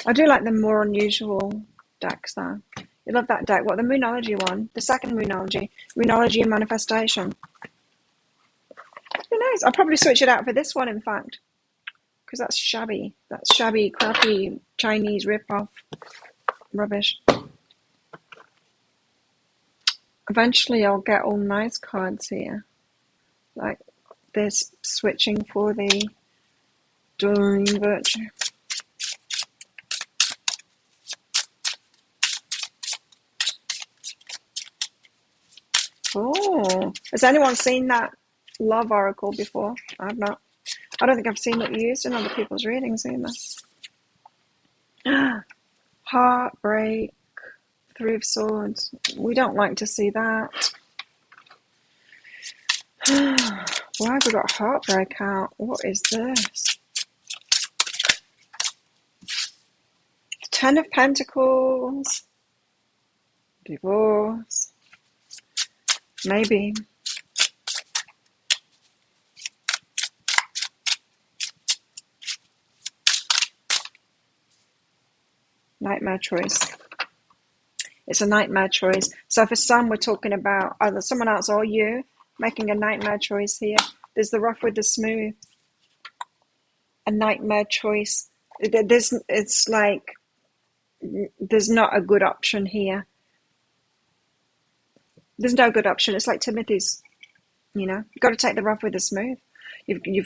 I do like the more unusual decks though. You love that deck. What, the Moonology one? The second Moonology. Moonology and Manifestation. Who knows? I'll probably switch it out for this one, in fact. Because that's shabby. That's shabby, crappy, Chinese rip-off rubbish. Eventually I'll get all nice cards here. Like this, switching for the Doreen Virtue. Oh, has anyone seen that Love Oracle before? I've not. I don't think I've seen it used in other people's readings either. Heartbreak, Three of Swords. We don't like to see that. Why have we got heartbreak out? What is this? Ten of Pentacles. Divorce. Maybe. Nightmare choice. It's a nightmare choice. So for some, we're talking about either someone else or you making a nightmare choice here. There's the rough with the smooth. A nightmare choice. It's like there's not a good option here. There's no good option. It's like Timothy's, you've got to take the rough with the smooth. You're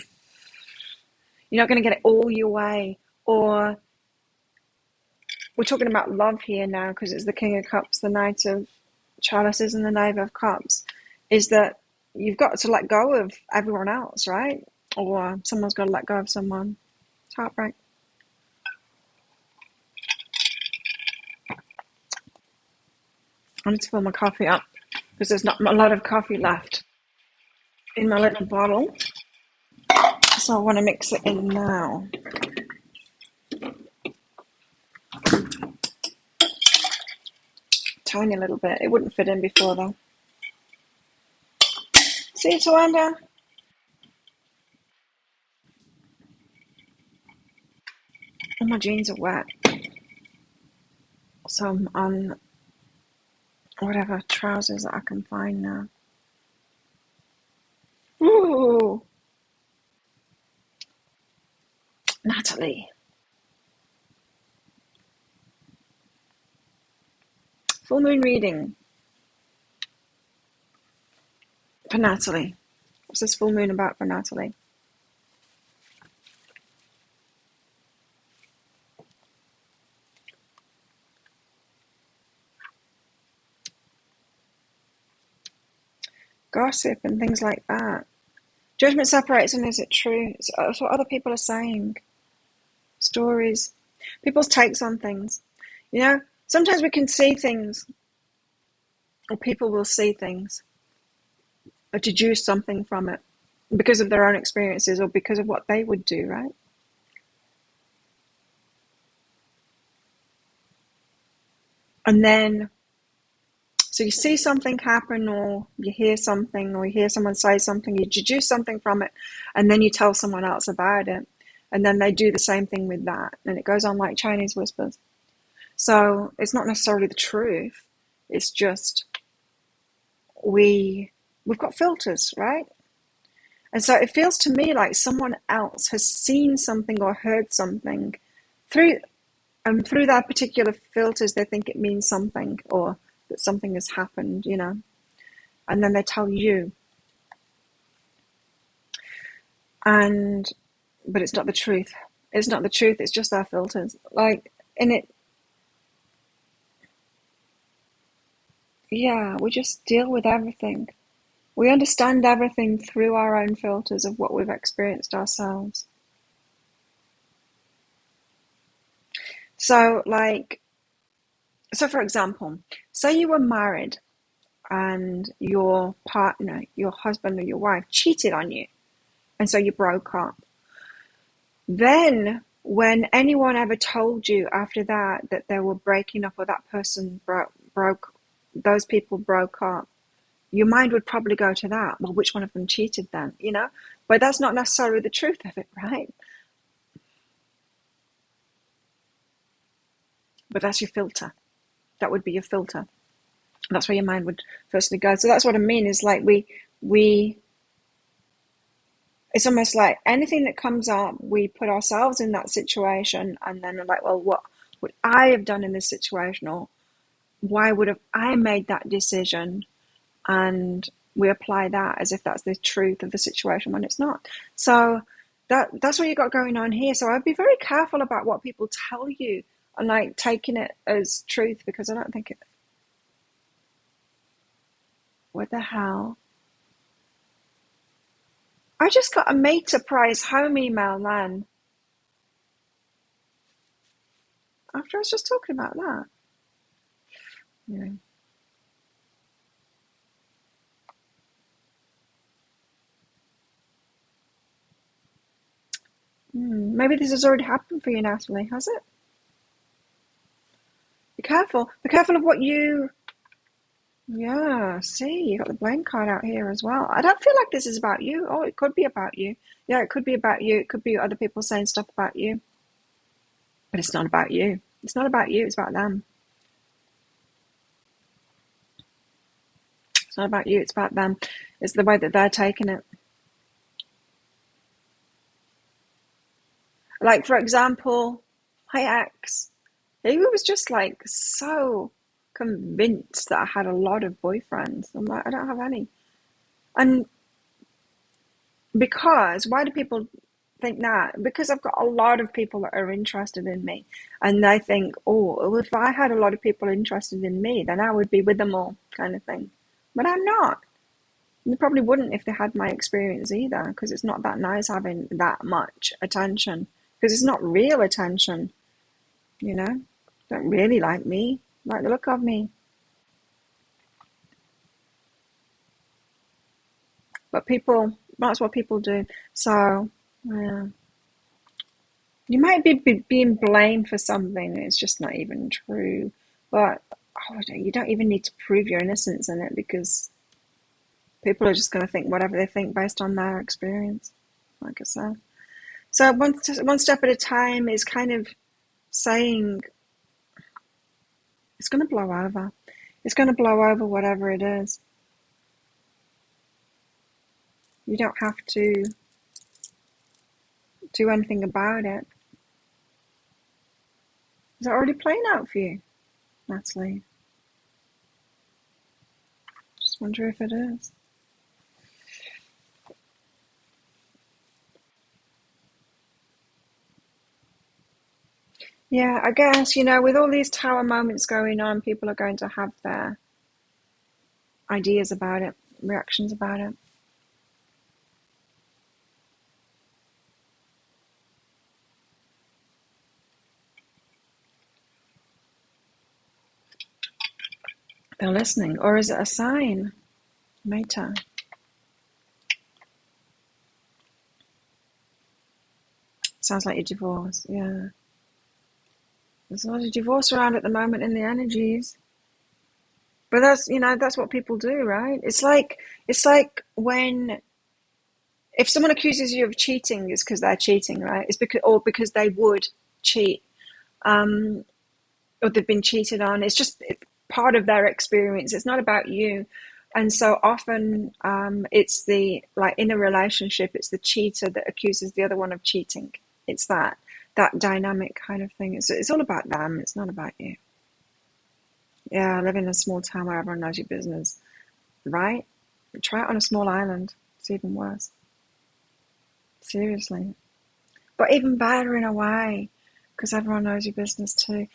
not going to get it all your way. Or we're talking about love here now because it's the King of Cups, the Knight of Chalices, and the Knave of Cups. Is that you've got to let go of everyone else, right? Or someone's got to let go of someone. It's heartbreak. I need to fill my coffee up because there's not a lot of coffee left in my little bottle. So I want to mix it in now. Tiny little bit. It wouldn't fit in before though. See you, Tawanda. All my jeans are wet. So I'm on whatever trousers that I can find now. Ooh. Natalie. Full moon reading for Natalie. What's this full moon about for Natalie? Gossip and things like that. Judgment separates, and is it true? It's what other people are saying. Stories. People's takes on things. Sometimes we can see things, or people will see things, or deduce something from it because of their own experiences or because of what they would do, right? And then, so you see something happen, or you hear something, or you hear someone say something, you deduce something from it, and then you tell someone else about it. And then they do the same thing with that. And it goes on like Chinese whispers. So it's not necessarily the truth. It's just we've got filters, right? And so it feels to me like someone else has seen something or heard something through their particular filters. They think it means something, or that something has happened, and then they tell you. But it's not the truth. It's not the truth, it's just our filters. Like, in it, yeah, we just deal with everything. We understand everything through our own filters of what we've experienced ourselves. So, like, so for example, say you were married and your partner, your husband or your wife cheated on you, and so you broke up. Then, when anyone ever told you after that that they were breaking up or that person broke, those people broke up, your mind would probably go to that. Well, which one of them cheated then? You know, but that's not necessarily the truth of it, right? But that's your filter. That would be your filter. That's where your mind would firstly go. So that's what I mean. Is like we. It's almost like anything that comes up, we put ourselves in that situation, and then we're like, well, what would I have done in this situation, or why would have I made that decision? And we apply that as if that's the truth of the situation when it's not. So that's what you got going on here. So I'd be very careful about what people tell you and like taking it as truth, because I don't think it. What the hell? I just got a Meta Prize home email then. After I was just talking about that. Yeah. Maybe this has already happened for you, Natalie, has it? Be careful. Be careful of what you. Yeah, see, you got the blame card out here as well. I don't feel like this is about you. Oh, it could be about you. Yeah, it could be about you. It could be other people saying stuff about you. But it's not about you. It's not about you. It's about them. It's not about you. It's about them. It's the way that they're taking it. Like, for example, my ex, he was just like so convinced that I had a lot of boyfriends. I'm like, I don't have any. And because, why do people think that? Because I've got a lot of people that are interested in me. And they think, oh, well, if I had a lot of people interested in me, then I would be with them all, kind of thing. But I'm not. They probably wouldn't if they had my experience either, because it's not that nice having that much attention. Because it's not real attention, you know? Don't really like me, like the look of me. But people, that's what people do. So, yeah. You might be being blamed for something, it's just not even true. But you don't even need to prove your innocence in it, because people are just going to think whatever they think based on their experience, like I said. So one step at a time is kind of saying it's going to blow over. It's going to blow over whatever it is. You don't have to do anything about it. Is it already playing out for you, Natalie? Just wonder if it is. Yeah, I guess, with all these tower moments going on, people are going to have their ideas about it, reactions about it. They're listening. Or is it a sign? Meta. Sounds like you're divorced, yeah. There's a lot of divorce around at the moment in the energies. But that's what people do, right? It's like when if someone accuses you of cheating, it's because they're cheating, right? It's because they would cheat, um, or they've been cheated on. It's part of their experience. It's not about you. And so often, it's in a relationship, it's the cheater that accuses the other one of cheating. It's that dynamic kind of thing. It's all about them. It's not about you. Yeah, I live in a small town where everyone knows your business, right? Try it on a small island. It's even worse. Seriously. But even better in a way, because everyone knows your business too.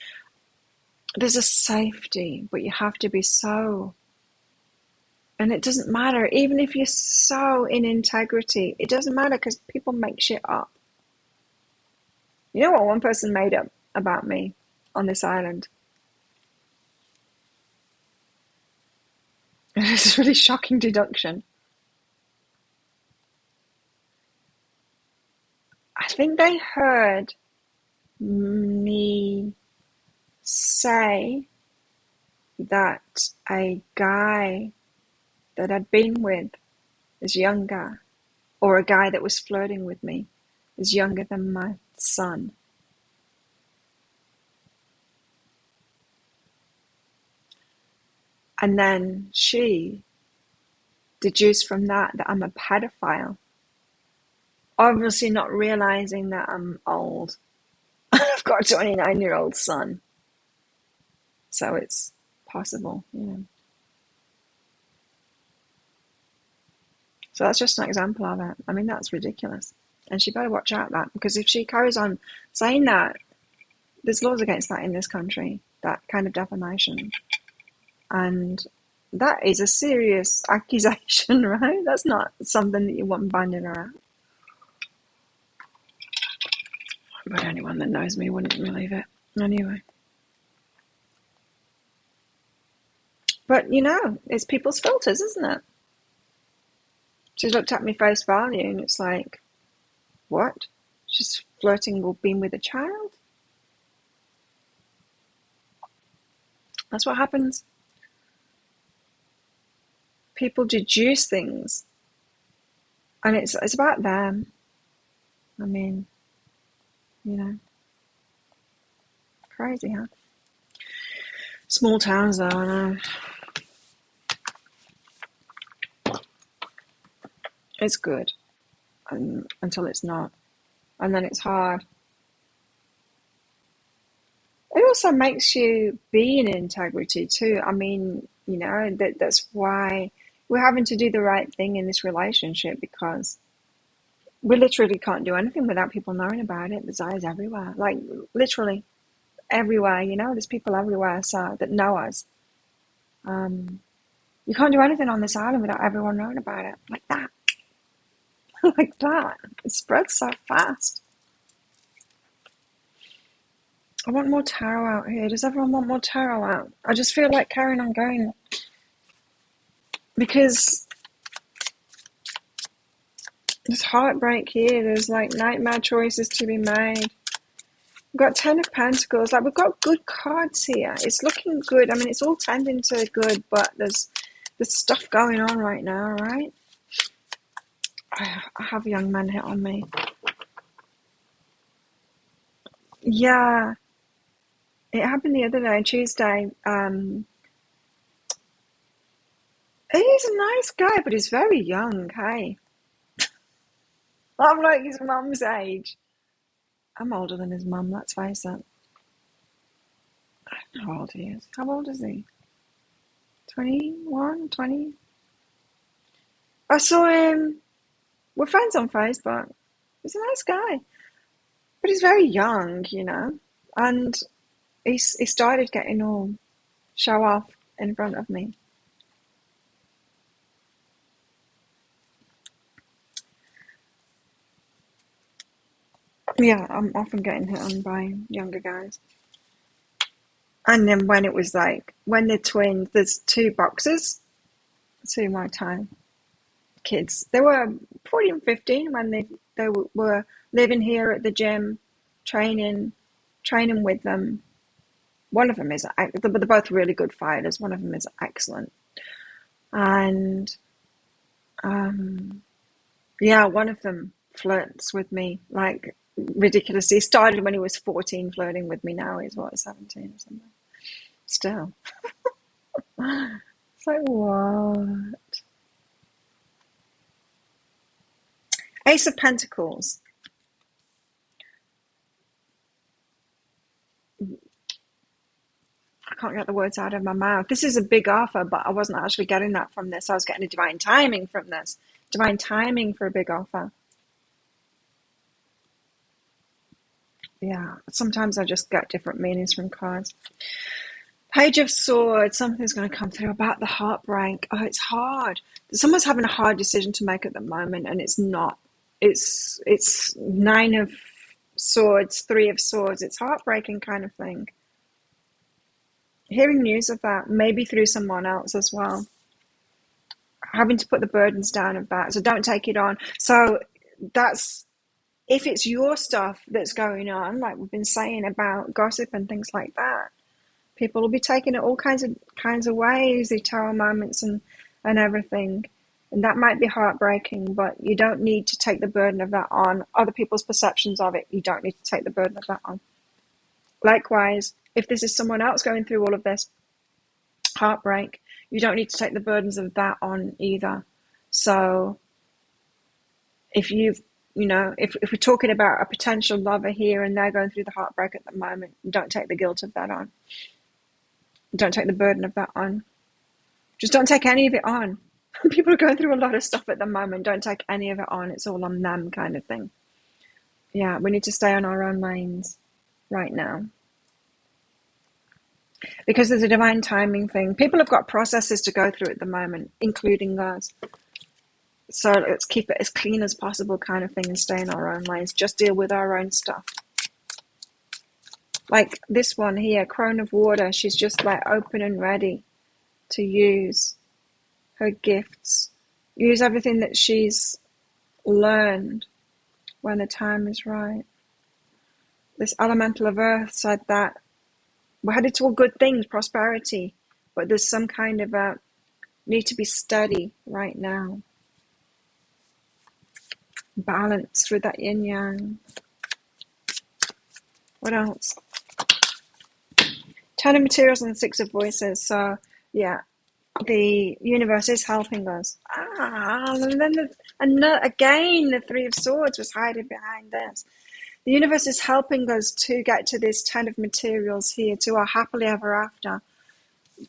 There's a safety, but you have to be so. And it doesn't matter, even if you're so in integrity, it doesn't matter because people make shit up. You know what one person made up about me on this island? It's a really shocking deduction. I think they heard me say that a guy that I'd been with is younger, or a guy that was flirting with me is younger than my son. And then she deduced from that I'm a pedophile. Obviously not realizing that I'm old. I've got a 29-year-old son. So it's possible, you know. So that's just an example of it. I mean, that's ridiculous. And she better watch out that, because if she carries on saying that, there's laws against that in this country, that kind of defamation. And that is a serious accusation, right? That's not something that you want banding around. But anyone that knows me wouldn't believe it. Anyway. But, you know, it's people's filters, isn't it? She looked at me face value and it's like, what? She's flirting or being with a child? That's what happens. People deduce things. And it's about them. I mean, you know. Crazy, huh? Small towns, though, I know. It's good until it's not. And then it's hard. It also makes you be in integrity too. I mean, you know, that's why we're having to do the right thing in this relationship, because we literally can't do anything without people knowing about it. There's eyes everywhere, like literally everywhere, you know, there's people everywhere so that know us. You can't do anything on this island without everyone knowing about it. Like that. Like that. It spreads so fast. I want more tarot out here. Does everyone want more tarot out? I just feel like carrying on going. Because there's heartbreak here. There's like nightmare choices to be made. We've got 10 of Pentacles. Like, we've got good cards here. It's looking good. I mean, it's all tending to good, but there's stuff going on right now, right? I have young men hit on me. Yeah. It happened the other day, Tuesday. He's a nice guy, but he's very young, hey? I'm like his mum's age. I'm older than his mum, let's face it. I don't know how old he is. How old is he? 21, 20? I saw him. We're friends on Facebook. He's a nice guy. But he's very young, you know. And he started getting all show off in front of me. Yeah, I'm often getting hit on by younger guys. And then when it was like, when they're twins, there's two boxes to my time. Kids. They were 14 and 15 when they were living here at the gym, training with them. One of them is, they're both really good fighters. One of them is excellent. And, yeah, one of them flirts with me, like, ridiculously. He started when he was 14 flirting with me. Now he's, what, 17 or something? Still. It's like, what? Ace of Pentacles. I can't get the words out of my mouth. This is a big offer, but I wasn't actually getting that from this. I was getting a divine timing from this. Divine timing for a big offer. Yeah, sometimes I just get different meanings from cards. Page of Swords, something's going to come through about the heartbreak. Oh, it's hard. Someone's having a hard decision to make at the moment, and it's not. It's Nine of Swords, Three of Swords. It's heartbreaking kind of thing. Hearing news of that, maybe through someone else as well. Having to put the burdens down of that, so don't take it on. So that's if it's your stuff that's going on, like we've been saying about gossip and things like that. People will be taking it all kinds of ways, the tower moments and everything. And that might be heartbreaking, but you don't need to take the burden of that on. Other people's perceptions of it, you don't need to take the burden of that on. Likewise, if this is someone else going through all of this heartbreak, you don't need to take the burdens of that on either. So if if we're talking about a potential lover here and they're going through the heartbreak at the moment, don't take the guilt of that on. Don't take the burden of that on. Just don't take any of it on. People are going through a lot of stuff at the moment. Don't take any of it on. It's all on them kind of thing. Yeah, we need to stay on our own lanes right now. Because there's a divine timing thing. People have got processes to go through at the moment, including us. So let's keep it as clean as possible kind of thing and stay in our own lanes. Just deal with our own stuff. Like this one here, Crone of Water, she's just like open and ready to use her gifts. Use everything that she's learned when the time is right. This elemental of earth said that we're headed toward good things, prosperity, but there's some kind of a need to be steady right now. Balance with that yin yang. What else? Ten of Materials and Six of Voices. So yeah, the universe is helping us. And then again, the Three of Swords was hiding behind this. The universe is helping us to get to this Ten of Materials here, to our happily ever after.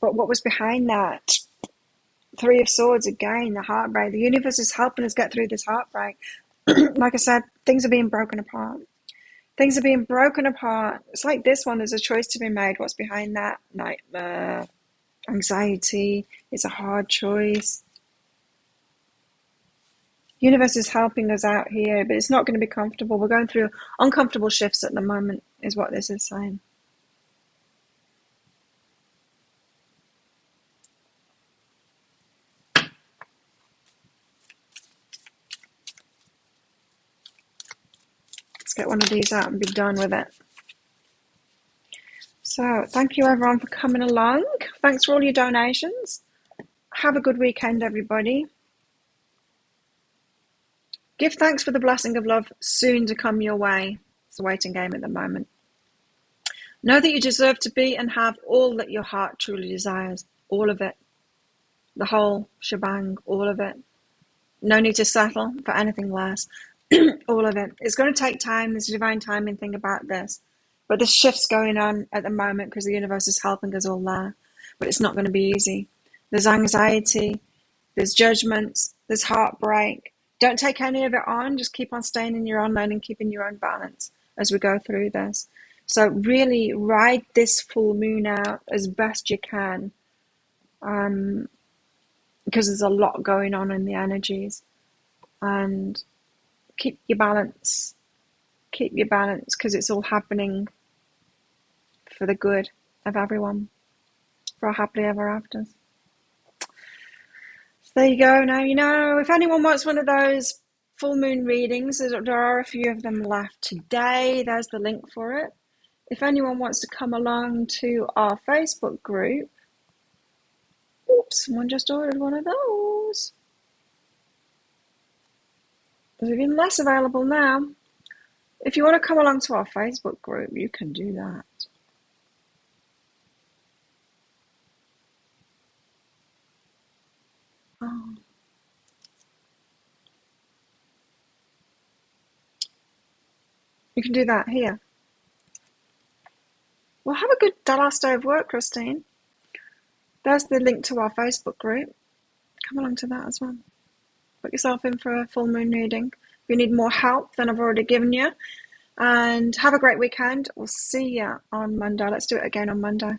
But what was behind that? Three of Swords again, the heartbreak. The universe is helping us get through this heartbreak. Like I said, things are being broken apart. Things are being broken apart. It's like this one, there's a choice to be made. What's behind that? Nightmare, anxiety. It's a hard choice. Universe is helping us out here, but it's not going to be comfortable. We're going through uncomfortable shifts at the moment, is what this is saying. Let's get one of these out and be done with it. So thank you everyone for coming along. Thanks for all your donations. Have a good weekend, everybody. Give thanks for the blessing of love soon to come your way. It's a waiting game at the moment. Know that you deserve to be and have all that your heart truly desires. All of it. The whole shebang. All of it. No need to settle for anything less. All of it. It's going to take time. There's a divine timing thing about this. But this shift's going on at the moment because the universe is helping us all there. But it's not going to be easy. There's anxiety. There's judgments. There's heartbreak. Don't take any of it on. Just keep on staying in your own lane and keeping your own balance as we go through this. So really ride this full moon out as best you can. Because there's a lot going on in the energies. And keep your balance. Keep your balance because it's all happening for the good of everyone. For our happily ever afters. So there you go. Now you know. If anyone wants one of those full moon readings, there are a few of them left today. There's the link for it. If anyone wants to come along to our Facebook group, oops, someone just ordered one of those. There's even less available now. If you want to come along to our Facebook group, you can do that. Oh. You can do that here. Well, have a good last day of work, Christine. There's the link to our Facebook group. Come along to that as well. Put yourself in for a full moon reading. If you need more help than I've already given you, And have a great weekend. We'll see you on Monday. Let's do it again on Monday.